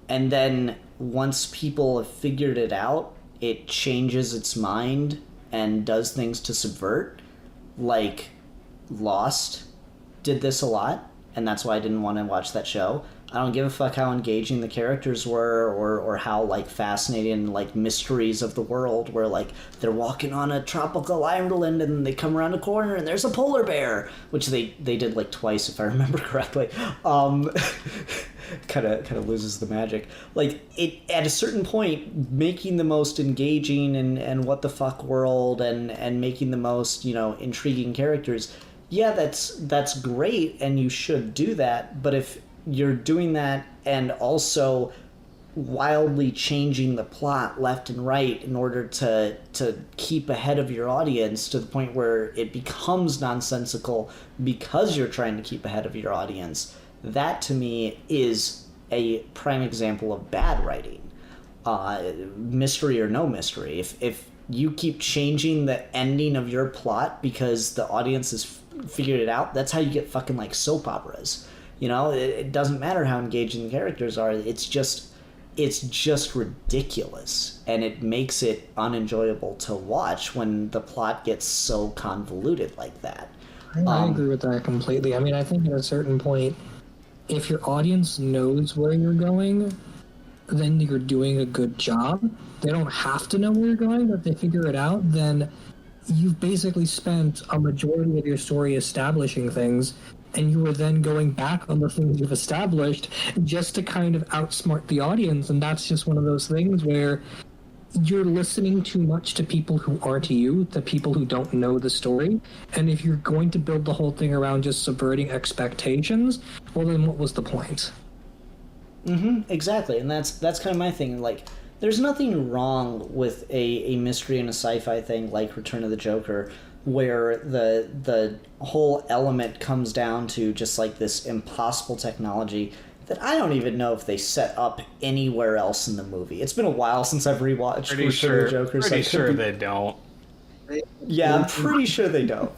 and then once people have figured it out, it changes its mind and does things to subvert. Like Lost did this a lot, and that's why I didn't want to watch that show. I don't give a fuck how engaging the characters were or how like fascinating like mysteries of the world where like they're walking on a tropical island and they come around a corner and there's a polar bear, which they did like twice if I remember correctly. Kind of loses the magic. Like it at a certain point, making the most engaging and what the fuck world and making the most, you know, intriguing characters. Yeah, that's great, and you should do that. But if you're doing that and also wildly changing the plot left and right in order to keep ahead of your audience to the point where it becomes nonsensical because you're trying to keep ahead of your audience, that to me is a prime example of bad writing. Mystery or no mystery. If you keep changing the ending of your plot because the audience has figured it out, that's how you get fucking like soap operas. You know, it doesn't matter how engaging the characters are. It's just ridiculous, and it makes it unenjoyable to watch when the plot gets so convoluted like that. I agree with that completely. I mean, I think at a certain point, if your audience knows where you're going, then you're doing a good job. They don't have to know where you're going, but if they figure it out, then you've basically spent a majority of your story establishing things, and you were then going back on the things you've established just to kind of outsmart the audience. And that's just one of those things where you're listening too much to people who aren't you, the people who don't know the story. And if you're going to build the whole thing around just subverting expectations, well, then what was the point? Exactly. And that's kind of my thing. Like, there's nothing wrong with a mystery and a sci-fi thing like Return of the Joker, where the whole element comes down to just like this impossible technology that I don't even know if they set up anywhere else in the movie. It's been a while since I've rewatched Return of the Joker. Pretty sure they don't. Yeah, I'm pretty sure they don't.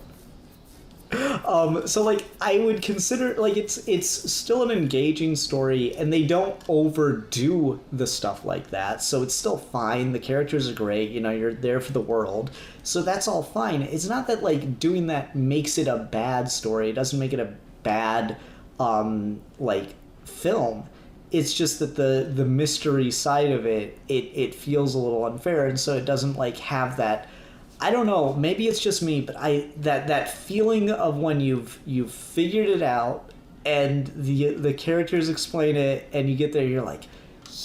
So like I would consider like it's still an engaging story, and they don't overdo the stuff like that, so it's still fine. The characters are great, you know, you're there for the world, so that's all fine. It's not that like doing that makes it a bad story. It doesn't make it a bad like film. It's just that the mystery side of it feels a little unfair, and so it doesn't like have that. I don't know, maybe it's just me, but that feeling of when you've figured it out and the characters explain it and you get there, you're like,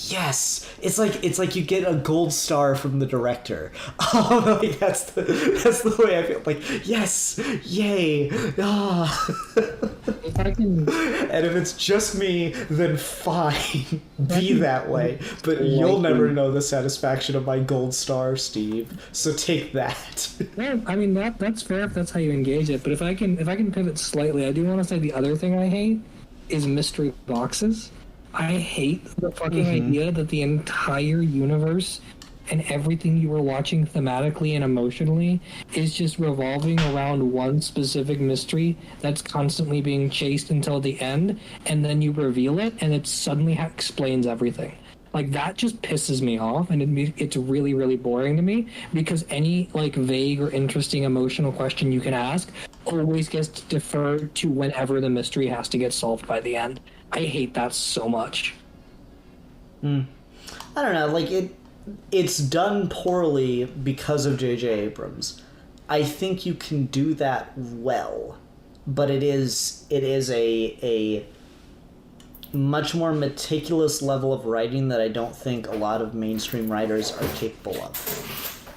yes. It's like you get a gold star from the director. Like that's the way I feel. Like, yes, yay. Ah. If I can, And if it's just me, then fine, be that way. But you'll never know the satisfaction of my gold star, Steve. So take that. well, I mean that's fair if that's how you engage it. But if I can pivot slightly, I do want to say the other thing I hate is mystery boxes. I hate the fucking idea that the entire universe and everything you were watching thematically and emotionally is just revolving around one specific mystery that's constantly being chased until the end, and then you reveal it, and it suddenly explains everything. Like, that just pisses me off, and it's really, really boring to me, because any, like, vague or interesting emotional question you can ask always gets deferred to whenever the mystery has to get solved by the end. I hate that so much. I don't know, like, it's done poorly because of J.J. Abrams. I think you can do that well, but it is a much more meticulous level of writing that I don't think a lot of mainstream writers are capable of.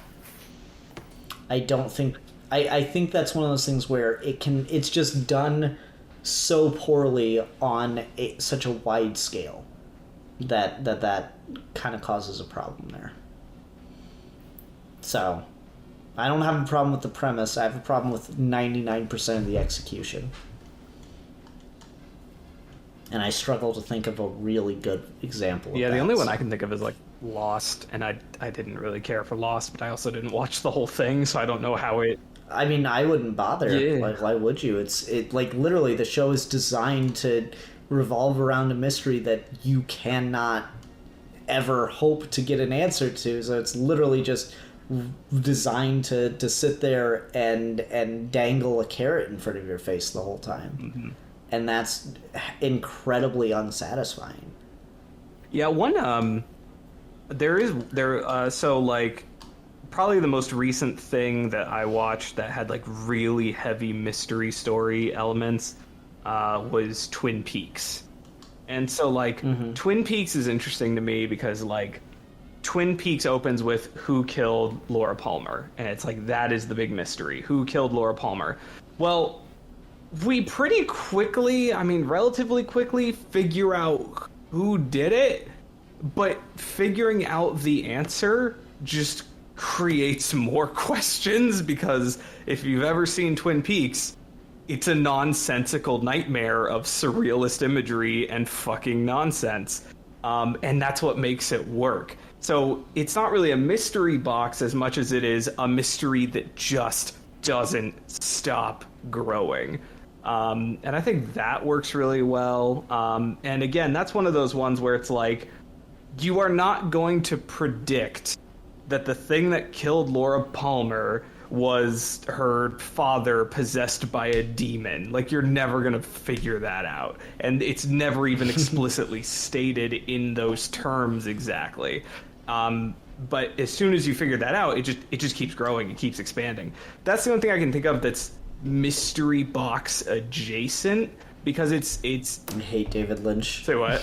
I think that's one of those things where it's just done so poorly on such a wide scale that kind of causes a problem there. So, I don't have a problem with the premise. I have a problem with 99% of the execution. And I struggle to think of a really good example of that. The only one I can think of is, like, Lost, and I didn't really care for Lost, but I also didn't watch the whole thing, so I don't know how it... I mean, I wouldn't bother. Yeah. Like, why would you? It like, literally, the show is designed to revolve around a mystery that you cannot ever hope to get an answer to, so it's literally just designed to sit there and dangle a carrot in front of your face the whole time. And that's incredibly unsatisfying. Yeah, so, like, probably the most recent thing that I watched that had, like, really heavy mystery story elements was Twin Peaks. And so, like, Twin Peaks is interesting to me because, like, Twin Peaks opens with who killed Laura Palmer. And it's like, that is the big mystery. Who killed Laura Palmer? Well, we pretty quickly, I mean, relatively quickly, figure out who did it. But figuring out the answer just creates more questions, because if you've ever seen Twin Peaks, it's a nonsensical nightmare of surrealist imagery and fucking nonsense. And that's what makes it work. So it's not really a mystery box as much as it is a mystery that just doesn't stop growing. And I think that works really well. And again, that's one of those ones where it's like, you are not going to predict that the thing that killed Laura Palmer was her father possessed by a demon. Like, you're never going to figure that out. And it's never even explicitly stated in those terms exactly. But as soon as you figure that out, it just keeps growing. It keeps expanding. That's the only thing I can think of that's mystery box adjacent, because it's I hate David Lynch. Say what?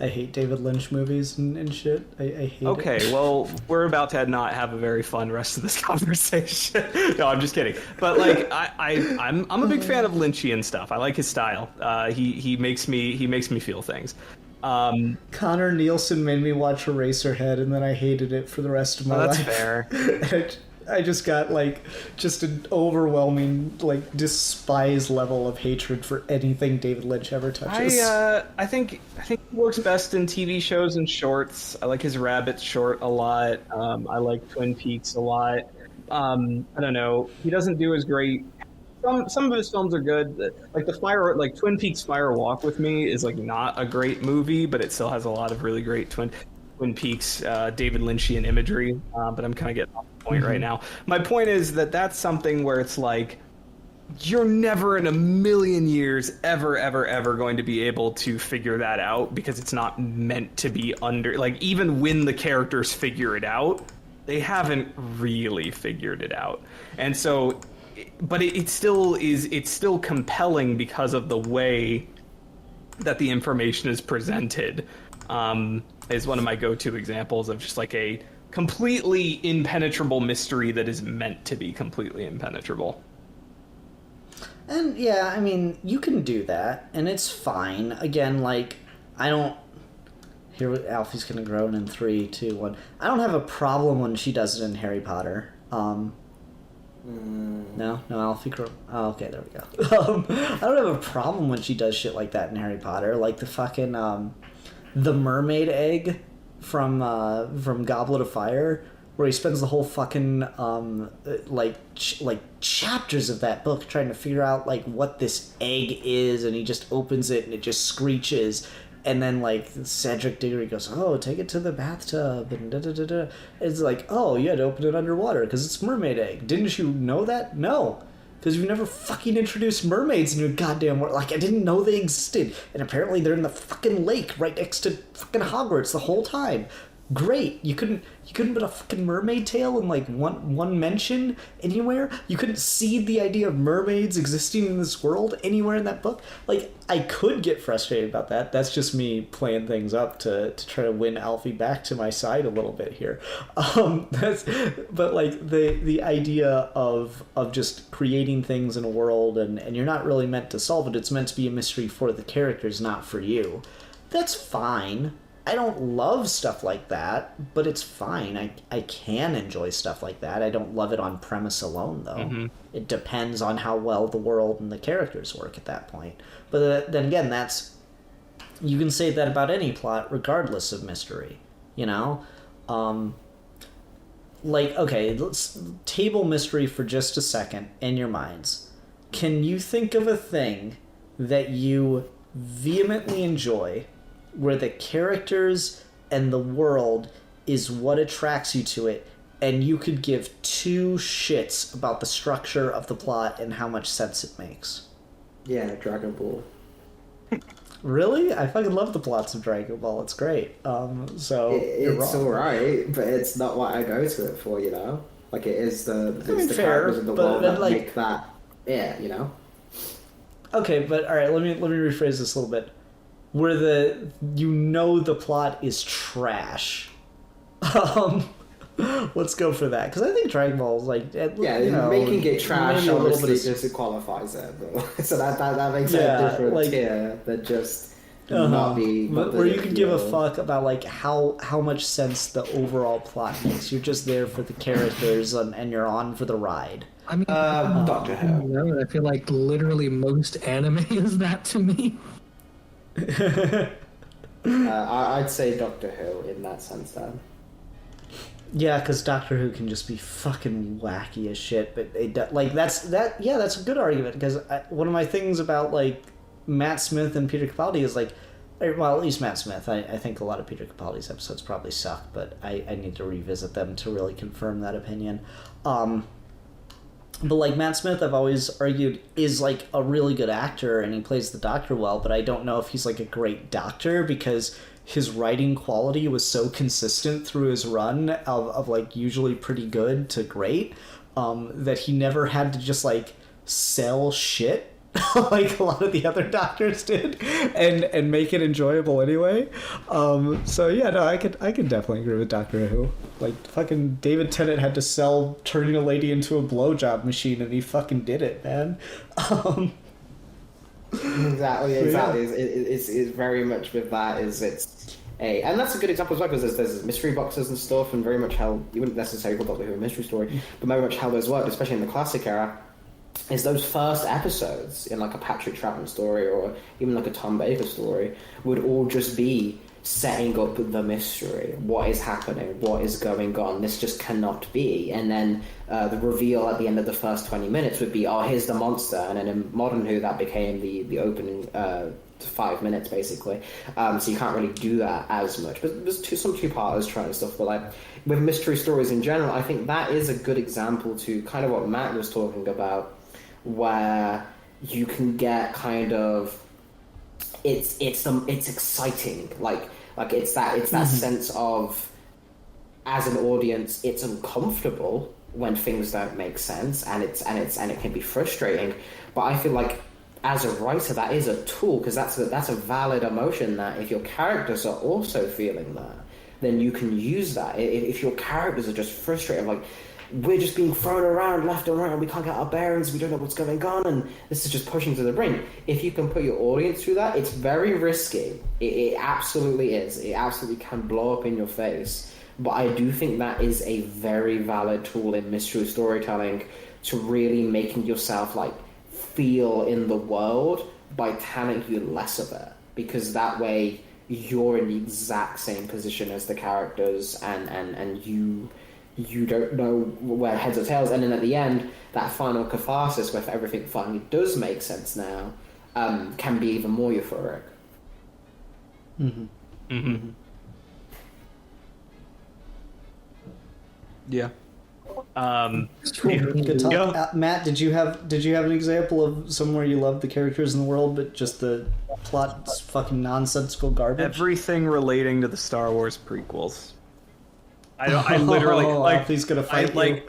I hate David Lynch movies and shit. I hate it. Okay, well, we're about to not have a very fun rest of this conversation. No, I'm just kidding. But, like, I'm a big fan of Lynchian stuff. I like his style. He makes me feel things. Connor Nielsen made me watch Eraserhead, and then I hated it for the rest of my life. That's fair. I just got, like, just an overwhelming, like, despise level of hatred for anything David Lynch ever touches. I think he works best in TV shows and shorts. I like his Rabbit short a lot. I like Twin Peaks a lot. I don't know. He doesn't do as great. Some of his films are good. Like Twin Peaks Fire Walk with Me is, like, not a great movie, but it still has a lot of really great Twin Peaks David Lynchian imagery. But I'm kind of getting off the point right now. My point is that that's something where it's like, you're never in a million years ever going to be able to figure that out, because it's not meant to be under, like, even when the characters figure it out, they haven't really figured it out. And so, but it's still compelling because of the way that the information is presented. Is one of my go-to examples of just, like, a completely impenetrable mystery that is meant to be completely impenetrable. And yeah, I mean, you can do that, and it's fine. Again, like, I don't. Here, Alfie's gonna groan in 3, 2, 1. I don't have a problem when she does it in Harry Potter. No, Alfie. Oh, okay, there we go. I don't have a problem when she does shit like that in Harry Potter, like the fucking the mermaid egg from Goblet of Fire, where he spends the whole fucking like chapters of that book trying to figure out like what this egg is, and he just opens it and it just screeches. And then, like, Cedric Diggory goes, oh, take it to the bathtub, and da-da-da-da. It's like, oh, you had to open it underwater, because it's mermaid egg. Didn't you know that? No. Because you've never fucking introduced mermaids in your goddamn world. Like, I didn't know they existed. And apparently they're in the fucking lake right next to fucking Hogwarts the whole time. Great. You couldn't put a fucking mermaid tale in, like, one mention anywhere? You couldn't seed the idea of mermaids existing in this world anywhere in that book? Like, I could get frustrated about that. That's just me playing things up to try to win Alfie back to my side a little bit here. But like the idea of just creating things in a world and you're not really meant to solve it. It's meant to be a mystery for the characters, not for you. That's fine. I don't love stuff like that, but it's fine. I can enjoy stuff like that. I don't love it on premise alone, though. Mm-hmm. It depends on how well the world and the characters work at that point. But then again, you can say that about any plot, regardless of mystery. You know? Like, okay, let's table mystery for just a second in your minds. Can you think of a thing that you vehemently enjoy where the characters and the world is what attracts you to it, and you could give 2 shits about the structure of the plot and how much sense it makes? Yeah, Dragon Ball. Really? I fucking love the plots of Dragon Ball. It's great. It's alright, but it's not what I go to it for, you know? Like, it is the characters in the world that like, make that, yeah, you know? Okay, but alright, let me rephrase this a little bit. Where the plot is trash. Let's go for that, because I think Dragon Ball is like, making it trash obviously just qualifies it, but so that makes it a different tier than just not be. But where you can give a fuck about like how much sense the overall plot makes. You're just there for the characters and you're on for the ride. I mean, Doctor Who. I feel like literally most anime is that to me. I'd say Doctor Who in that sense then. Yeah, because Doctor Who can just be fucking wacky as shit, but that's a good argument, because one of my things about like Matt Smith and Peter Capaldi is like, well, at least Matt Smith. I think a lot of Peter Capaldi's episodes probably suck, but I need to revisit them to really confirm that opinion. But like Matt Smith, I've always argued, is like a really good actor and he plays the Doctor well, but I don't know if he's like a great Doctor because his writing quality was so consistent through his run of like usually pretty good to great, that he never had to just like sell shit like a lot of the other Doctors did and make it enjoyable anyway. So yeah, no, I could definitely agree with Doctor Who. Like fucking David Tennant had to sell turning a lady into a blowjob machine and he fucking did it, man. Exactly. Yeah. It's very much with that and that's a good example as well, because there's mystery boxes and stuff, and very much how you wouldn't necessarily call Doctor Who a mystery story, but very much how those worked, especially in the classic era, is those first episodes in like a Patrick Troughton story or even like a Tom Baker story would all just be setting up the mystery. What is happening? What is going on? This just cannot be. And then the reveal at the end of the first 20 minutes would be, oh, here's the monster. And then in Modern Who, that became the opening 5 minutes, basically. So you can't really do that as much. But there's some two-parters trying and stuff. But like with mystery stories in general, I think that is a good example to kind of what Matt was talking about, where you can get kind of it's exciting, like it's that sense of, as an audience, it's uncomfortable when things don't make sense, and it can be frustrating, but I feel like as a writer that is a tool, because that's a valid emotion, that if your characters are also feeling that, then you can use that. If your characters are just frustrated, like we're just being thrown around left and right, and we can't get our bearings, we don't know what's going on, and this is just pushing to the brink. If you can put your audience through that, it's very risky. It absolutely is. It absolutely can blow up in your face. But I do think that is a very valid tool in mystery storytelling to really making yourself like feel in the world by telling you less of it, because that way you're in the exact same position as the characters, and you don't know where heads or tails, and then at the end, that final catharsis where everything finally does make sense now, can be even more euphoric. Mm-hmm. Mm-hmm. Yeah. Good talk. Yeah. Matt, did you have an example of somewhere you loved the characters in the world, but just the plot's fucking nonsensical garbage? Everything relating to the Star Wars prequels. I literally like. He's gonna fight you.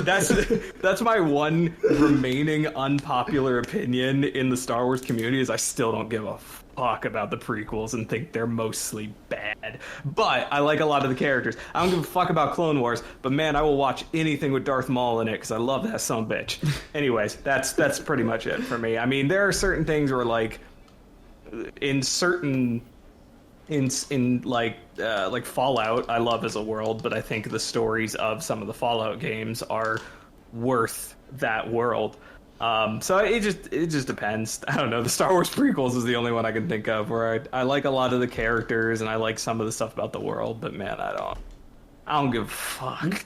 That's my one remaining unpopular opinion in the Star Wars community is I still don't give a fuck about the prequels and think they're mostly bad. But I like a lot of the characters. I don't give a fuck about Clone Wars, but man, I will watch anything with Darth Maul in it because I love that son of a bitch. Anyways, that's pretty much it for me. I mean, there are certain things where like in like Fallout, I love as a world, but I think the stories of some of the Fallout games are worth that world. So it just depends. I don't know. The Star Wars prequels is the only one I can think of where I like a lot of the characters and I like some of the stuff about the world, but man, I don't give a fuck.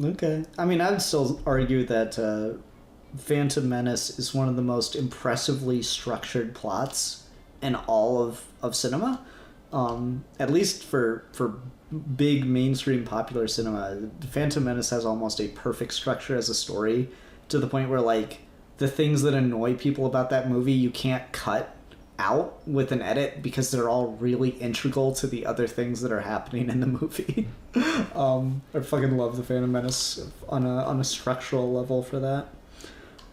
Okay. I mean, I'd still argue that Phantom Menace is one of the most impressively structured plots in all of cinema. At least for big mainstream popular cinema, Phantom Menace has almost a perfect structure as a story, to the point where like the things that annoy people about that movie you can't cut out with an edit because they're all really integral to the other things that are happening in the movie. I fucking love the Phantom Menace on a structural level for that.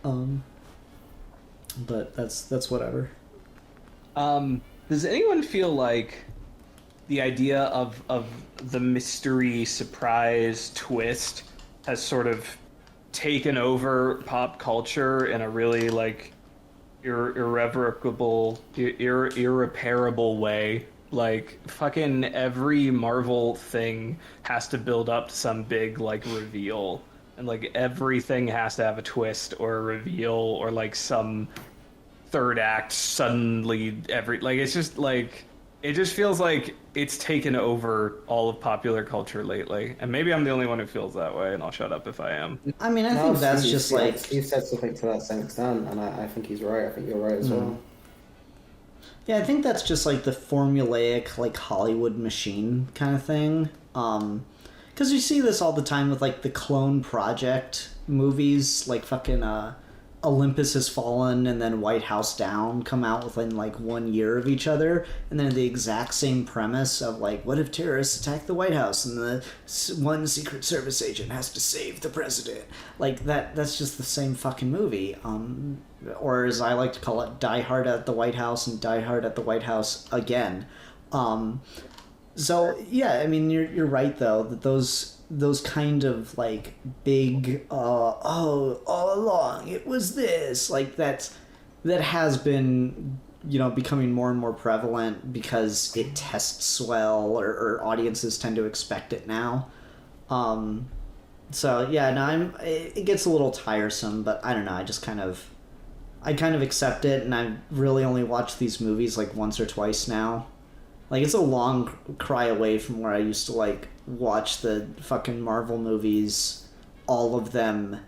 But that's whatever. Does anyone feel like the idea of the mystery surprise twist has sort of taken over pop culture in a really like irreparable way? Like fucking every Marvel thing has to build up to some big like reveal, and like everything has to have a twist or a reveal or like some third act suddenly it's just like it just feels like it's taken over all of popular culture lately, and maybe I'm the only one who feels that way, and I'll shut up if I am. I mean, I think that's just like Steve said something to that same extent, and I think he's right. I think you're right as well. Yeah, I think that's just like the formulaic like Hollywood machine kind of thing. Because you see this all the time with like the Clone Project movies, like fucking Olympus Has Fallen and then White House Down come out within like 1 year of each other, and then the exact same premise of like, what if terrorists attack the White House and the one Secret Service agent has to save the president? Like that's just the same fucking movie. Or as I like to call it, Die Hard at the White House and Die Hard at the White House again. So yeah, I mean you're right though that those kind of like big all along it was this, like that has been, you know, becoming more and more prevalent because it tests well, or audiences tend to expect it now. So yeah, no, it gets a little tiresome, but I don't know, I kind of accept it, and I really only watch these movies like once or twice now. Like, it's a long cry away from where I used to, like, watch the fucking Marvel movies, all of them,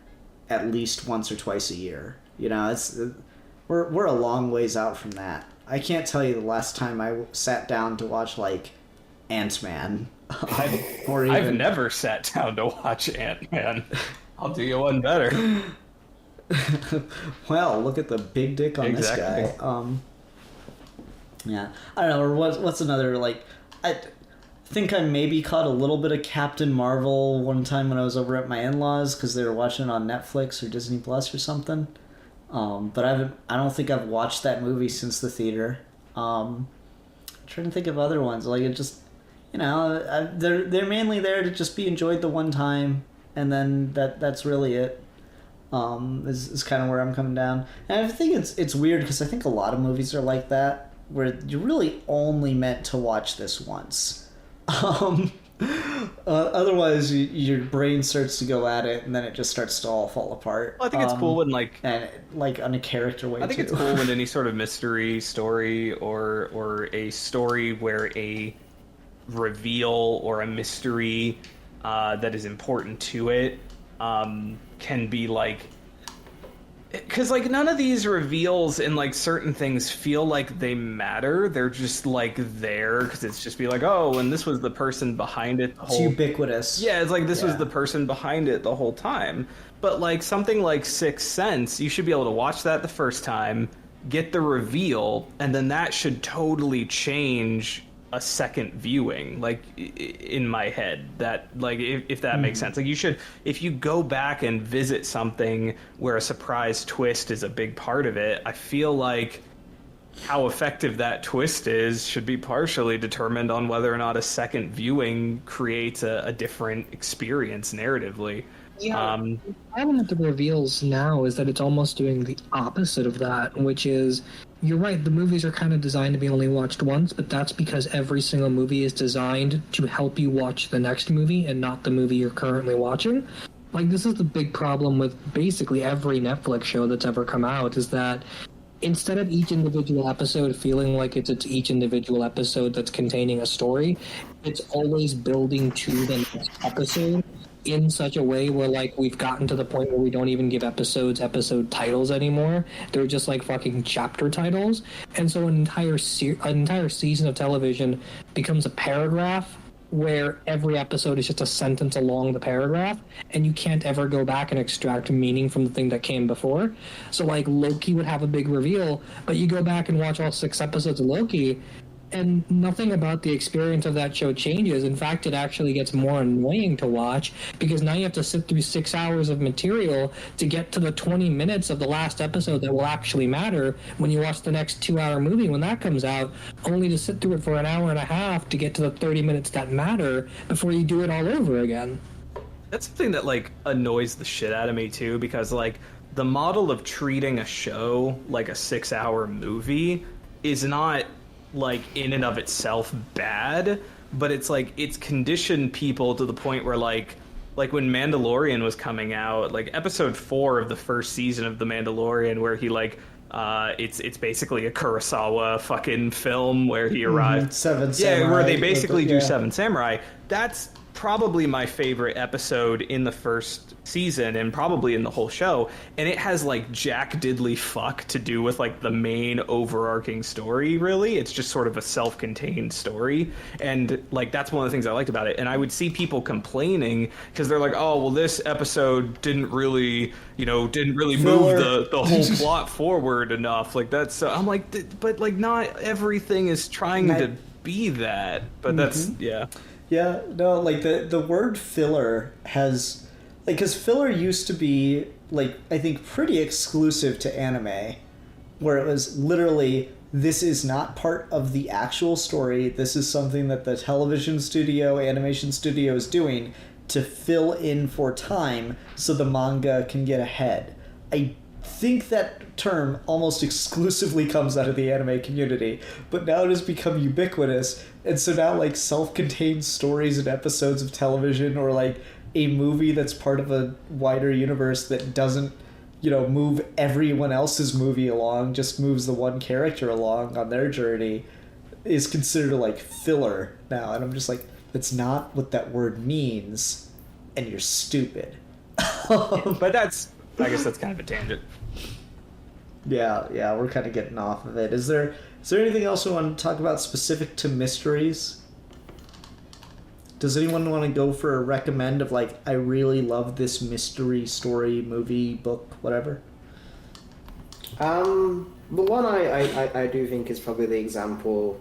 at least once or twice a year. You know, we're a long ways out from that. I can't tell you the last time I sat down to watch, like, Ant-Man. I've never sat down to watch Ant-Man. I'll do you one better. Well, look at the big dick on this guy. Yeah, I don't know. Or what's another, like, I think I maybe caught a little bit of Captain Marvel one time when I was over at my in-laws because they were watching it on Netflix or Disney Plus or something. But I don't think I've watched that movie since the theater. I'm trying to think of other ones. Like, it just, you know, they're mainly there to just be enjoyed the one time. and then that's really it. Is kind of where I'm coming down. And I think it's weird because I think a lot of movies are like that, where you're really only meant to watch this once. Otherwise, your brain starts to go at it, and then it just starts to all fall apart. Well, I think it's cool when and on a character way. I think it's cool when any sort of mystery story or a story where a reveal or a mystery that is important to it can be like, because like none of these reveals and like certain things feel like they matter. They're just like there because it's just be like, oh, and this was the person behind it. It's ubiquitous. Yeah, it's like this was the person behind it the whole time. But like something like Sixth Sense, you should be able to watch that the first time, get the reveal, and then that should totally change a second viewing, like in my head. That like if that makes sense, like you should, if you go back and visit something where a surprise twist is a big part of it, I feel like how effective that twist is should be partially determined on whether or not a second viewing creates a different experience narratively. Yeah, the problem with the reveals now is that it's almost doing the opposite of that, which is, you're right, the movies are kind of designed to be only watched once, but that's because every single movie is designed to help you watch the next movie and not the movie you're currently watching. Like, this is the big problem with basically every Netflix show that's ever come out, is that instead of each individual episode feeling like it's each individual episode that's containing a story, it's always building to the next episode in such a way where, like, we've gotten to the point where we don't even give episode titles anymore. They're just like fucking chapter titles. And so an entire season of television becomes a paragraph where every episode is just a sentence along the paragraph, and you can't ever go back and extract meaning from the thing that came before. So, like, Loki would have a big reveal, but you go back and watch all 6 episodes of Loki, and nothing about the experience of that show changes. In fact, it actually gets more annoying to watch, because now you have to sit through 6 hours of material to get to the 20 minutes of the last episode that will actually matter when you watch the next 2-hour movie when that comes out, only to sit through it for an hour and a half to get to the 30 minutes that matter before you do it all over again. That's something that like annoys the shit out of me too, because like the model of treating a show like a 6-hour movie is not like in and of itself bad, but it's like it's conditioned people to the point where like when Mandalorian was coming out, like episode 4 of the first season of The Mandalorian, where he like it's basically a Kurosawa fucking film where he arrived. Seven Samurai. Yeah, where they basically do Seven Samurai. That's probably my favorite episode in the first season and probably in the whole show, and it has like jack diddly fuck to do with like the main overarching story. Really, it's just sort of a self-contained story, and like that's one of the things I liked about it. And I would see people complaining because they're like, oh well, this episode didn't really move the whole plot forward enough. Like that's I'm like, but like not everything is trying to be that, but that's Yeah, no, like the word filler has, like, because filler used to be, like, I think pretty exclusive to anime, where it was literally, this is not part of the actual story, this is something that the television studio, animation studio is doing to fill in for time so the manga can get ahead. I think that term almost exclusively comes out of the anime community, but now it has become ubiquitous, and so now like self-contained stories and episodes of television, or like a movie that's part of a wider universe that doesn't move everyone else's movie along, just moves the one character along on their journey, is considered like filler now. And I'm just like, that's not what that word means, and you're stupid. But I guess that's kind of a tangent. Yeah, we're kind of getting off of it. Is there anything else we want to talk about specific to mysteries? Does anyone want to go for a recommend of like, I really love this mystery story, movie, book, whatever? The one I do think is probably the example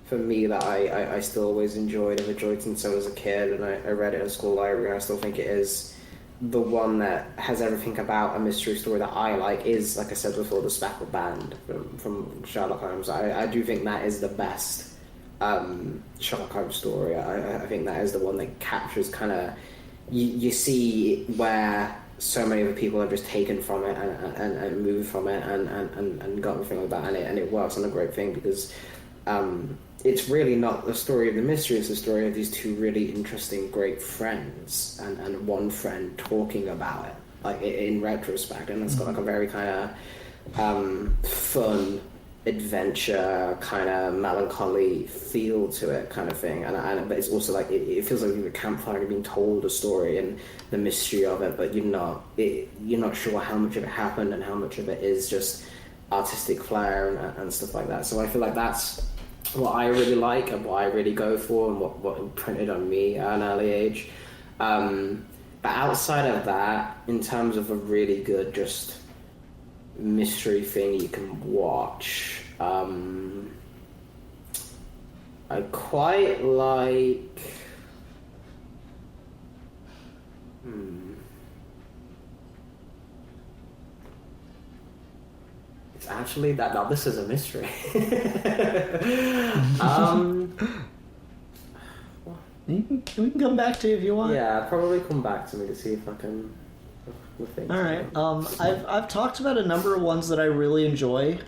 for me that I still always enjoyed. I've enjoyed since I was a kid, and I read it in a school library, and I still think it is the one that has everything about a mystery story that I like, is, like I said before, the Speckled Band from Sherlock Holmes. I do think that is the best Sherlock Holmes story. I think that is the one that captures kind of you see where so many other people have just taken from it and moved from it and got everything like that, and it works on a great thing because it's really not the story of the mystery, it's the story of these two really interesting, great friends and one friend talking about it, like in retrospect, and it's got like a very kind of fun, adventure, kind of melancholy feel to it, kind of thing, but it's also like it feels like the campfire being told a story and the mystery of it, but you're not sure how much of it happened and how much of it is just artistic flair and stuff like that. So I feel like that's what I really like and what I really go for and what imprinted on me at an early age. But outside of that, in terms of a really good just mystery thing you can watch, I quite like it's actually that now this is a mystery. We can come back to you if you want. Yeah, probably come back to me to see if I can think. All right. I've talked about a number of ones that I really enjoy.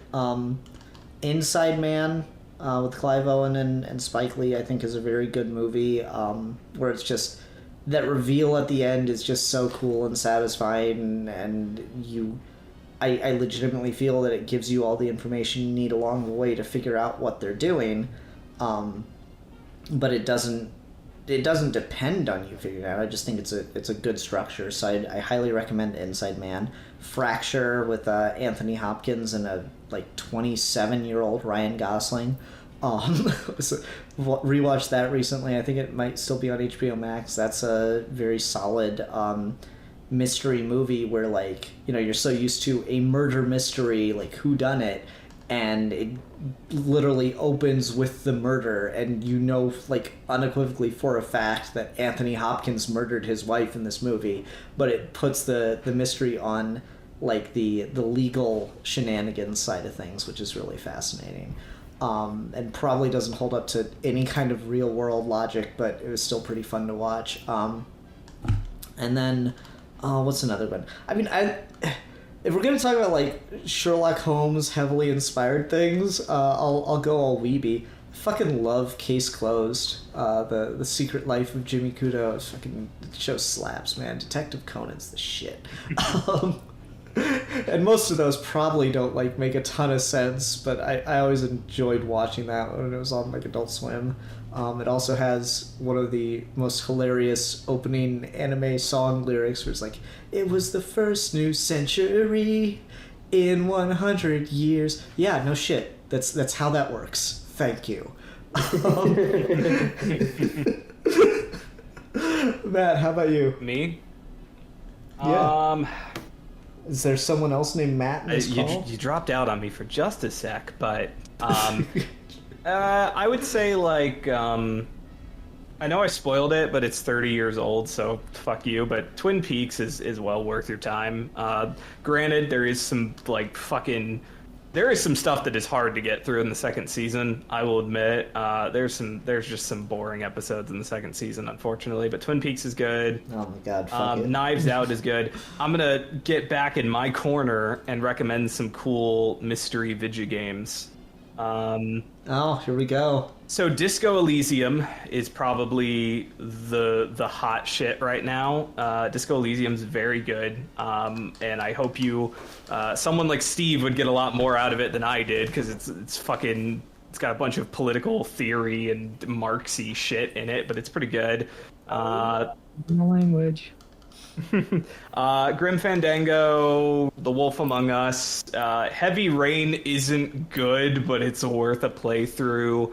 Inside Man with Clive Owen and Spike Lee, I think, is a very good movie. Where it's just that reveal at the end is just so cool and satisfying, and I legitimately feel that it gives you all the information you need along the way to figure out what they're doing, but it doesn't depend on you figuring it out. I just think it's a good structure, so I highly recommend Inside Man. Fracture with Anthony Hopkins and a 27-year-old Ryan Gosling. Rewatched that recently. I think it might still be on HBO Max. That's a very solid mystery movie where you're so used to a murder mystery, like whodunit, and it literally opens with the murder, and unequivocally for a fact that Anthony Hopkins murdered his wife in this movie, but it puts the mystery on the legal shenanigans side of things, which is really fascinating. And probably doesn't hold up to any kind of real world logic, but it was still pretty fun to watch. And then what's another one? I mean, if we're gonna talk about Sherlock Holmes heavily inspired things, I'll go all weeby. I fucking love Case Closed. The Secret Life of Jimmy Kudo. The show slaps, man. Detective Conan's the shit. And most of those probably don't make a ton of sense, but I always enjoyed watching that when it was on Adult Swim. It also has one of the most hilarious opening anime song lyrics where it's it was the first new century in 100 years. Yeah, no shit. That's how that works. Thank you. Matt, how about you? Me? Yeah. Is there someone else named Matt in this call? You dropped out on me for just a sec, but I would say I know I spoiled it, but it's 30 years old, so fuck you. But Twin Peaks is well worth your time. Granted, there is some there is some stuff that is hard to get through in the second season. I will admit, there's just some boring episodes in the second season, unfortunately. But Twin Peaks is good. Oh my god, fuck it. Knives Out is good. I'm gonna get back in my corner and recommend some cool mystery video games. Here we go. So Disco Elysium is probably the hot shit right now. Disco Elysium is very good, and I hope someone like Steve would get a lot more out of it than I did, because it's got a bunch of political theory and Marxy shit in it, but it's pretty good. The language. Grim Fandango, The Wolf Among Us. Heavy Rain isn't good, but it's worth a playthrough.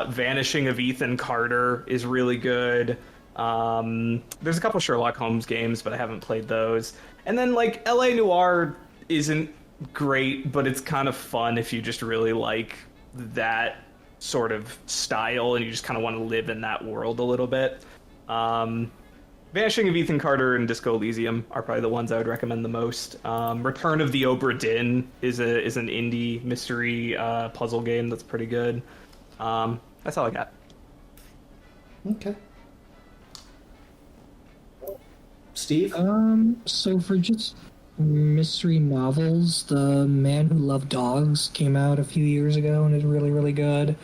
Vanishing of Ethan Carter is really good. There's a couple Sherlock Holmes games, but I haven't played those. And then LA Noire isn't great, but it's kind of fun if you just really like that sort of style and you just kind of want to live in that world a little bit. Vanishing of Ethan Carter and Disco Elysium are probably the ones I would recommend the most. Return of the Obra Dinn is an indie mystery puzzle game that's pretty good. That's all I got. Okay. Steve? So for just mystery novels, The Man Who Loved Dogs came out a few years ago and is really, really good.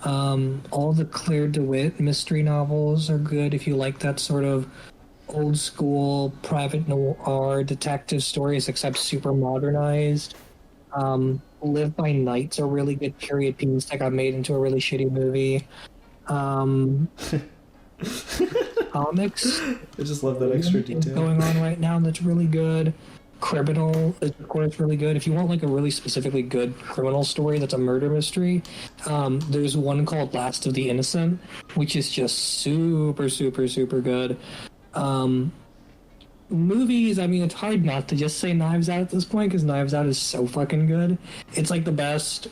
All the Claire DeWitt mystery novels are good if you like that sort of old school private noir detective stories, except super modernized. Live by Night's a really good period piece that got made into a really shitty movie. Comics. I just love that extra detail. Going on right now that's really good. Criminal is, of course, really good. If you want like a really specifically good criminal story that's a murder mystery, there's one called Last of the Innocent, which is just super, super, super good. Movies, I mean, it's hard not to just say Knives Out at this point because Knives Out is so fucking good. It's like the best.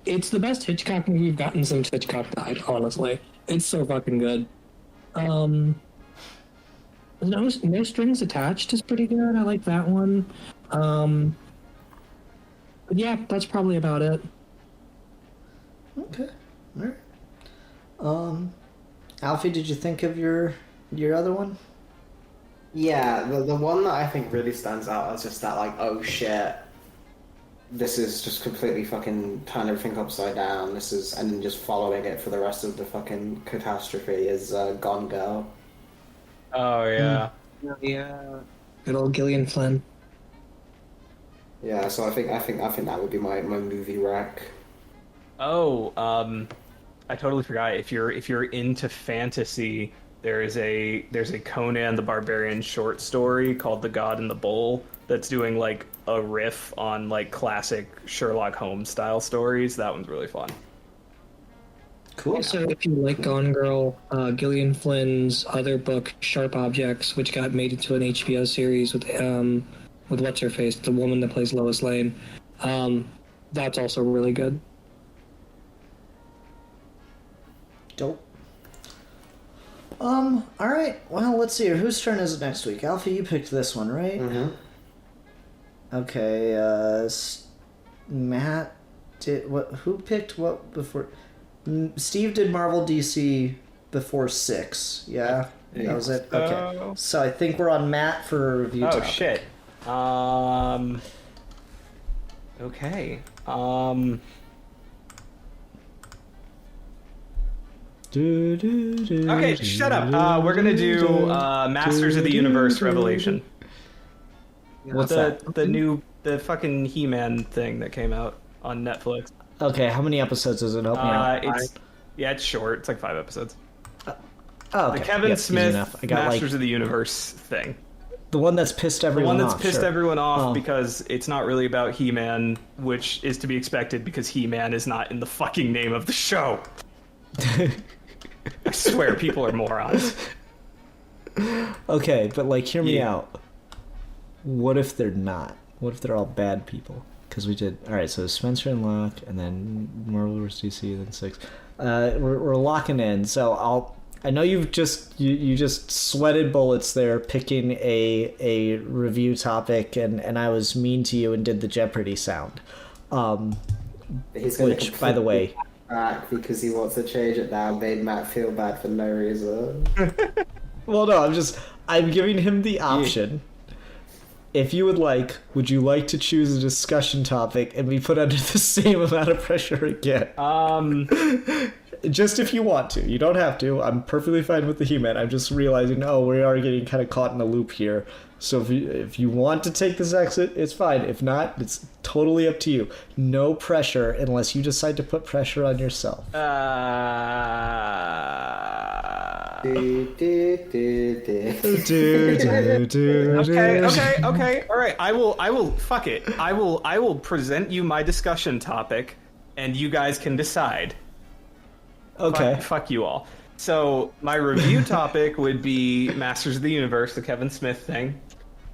It's the best Hitchcock movie we've gotten since Hitchcock died. Honestly, it's so fucking good. No Strings Attached is pretty good. I like that one. But yeah, that's probably about it. Okay. All right. Alfie, did you think of your other one? Yeah, the one that I think really stands out as just that, like, oh shit, this is just completely fucking turn everything upside down. This is, and then just following it for the rest of the fucking catastrophe is Gone Girl. Oh yeah. Yeah. Good old Gillian Flynn. Yeah, so I think that would be my movie rack. Oh, I totally forgot. If you're into fantasy, there's a Conan the Barbarian short story called The God and the Bull that's doing like a riff on like classic Sherlock Holmes style stories. That one's really fun. Cool. Also, if you like Gone Girl, Gillian Flynn's other book, Sharp Objects, which got made into an HBO series with what's her face, the woman that plays Lois Lane, that's also really good. Dope. All right. Well, let's see here. Whose turn is it next week? Alfie, you picked this one, right? Mm-hmm. Okay. Matt did what? Who picked what before? Steve did Marvel DC before 6. Yeah, that was it. Okay. So I think we're on Matt for a review. Oh topic. shit. Okay. Okay, shut up. We're gonna do Masters of the Universe Revelation. What's that? The fucking He-Man thing that came out on Netflix. Okay, how many episodes is it? Help me out. It's short. It's like 5 episodes. Oh, okay. The Kevin Yep, Smith easy enough. I got Masters of the Universe thing. the one that's pissed The everyone one that's off. pissed sure. everyone off Oh. because it's not really about He-Man, which is to be expected because He-Man is not in the fucking name of the show. I swear, people are morons. Okay, but like, hear me Yeah. out. What if they're not? What if they're all bad people? Because we did. All right, so Spencer and Locke, and then Marvel vs. DC, then 6. We're locking in. So I know you've just you just sweated bullets there picking a review topic, and I was mean to you and did the Jeopardy sound. He's gonna Which, by the way, back because he wants to change it now. Made Matt feel bad for no reason. well, no, I'm giving him the option. If you would you like to choose a discussion topic and be put under the same amount of pressure again? Just if you want to. You don't have to. I'm perfectly fine with the He-Man. I'm just realizing, we are getting kind of caught in a loop here. So if you want to take this exit, it's fine. If not, it's totally up to you. No pressure unless you decide to put pressure on yourself. Okay. All right. I will. Fuck it. I will present you my discussion topic, and you guys can decide. Okay. Fuck you all. So my review topic would be Masters of the Universe, the Kevin Smith thing.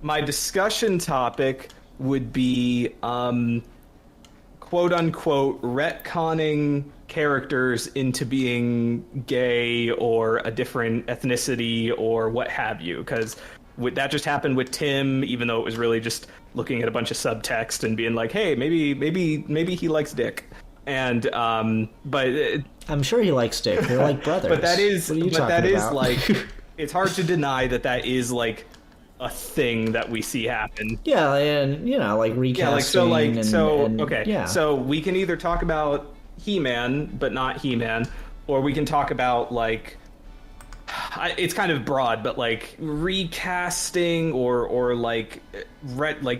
My discussion topic would be quote unquote retconning characters into being gay or a different ethnicity or what have you, because that just happened with Tim, even though it was really just looking at a bunch of subtext and being like, hey, maybe he likes dick. And but I'm sure he likes Dick. They're like brothers. but that is what are you talking about? like, it's hard to deny that is like a thing that we see happen. Yeah, and like recasting. Okay. So we can either talk about He-Man, but not He-Man, or we can talk about like it's kind of broad, but like recasting or like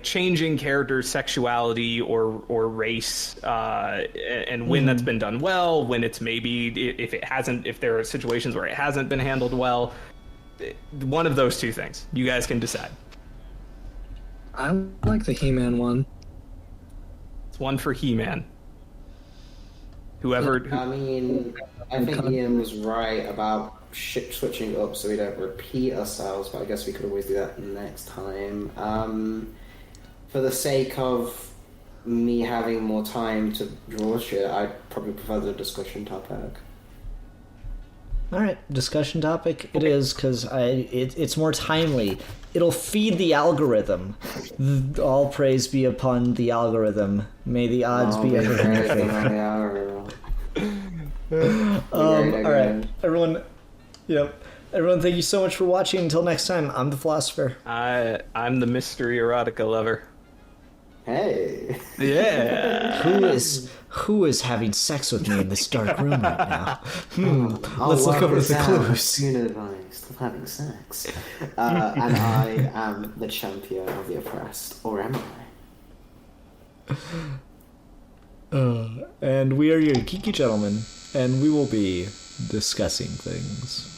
changing characters' sexuality or race, and when that's been done well, when it's maybe if there are situations where it hasn't been handled well. One of those two things. You guys can decide. I like the He-Man one. It's one for He-Man. Whoever. I mean, I think Ian was right about ship switching up so we don't repeat ourselves, but I guess we could always do that next time. For the sake of me having more time to draw shit, I'd probably prefer the discussion topic. All right, discussion topic it is, because it's more timely. It'll feed the algorithm. All praise be upon the algorithm. May the odds be ever in your favor. All right, everyone. Yep. Everyone, thank you so much for watching. Until next time, I'm the philosopher. I'm the mystery erotica lover. Hey. Yeah. Who is having sex with me in this dark room right now? Let's look over the clues. Stop having sex. And I am the champion of the oppressed, or am I? And we are your geeky gentlemen, and we will be discussing things.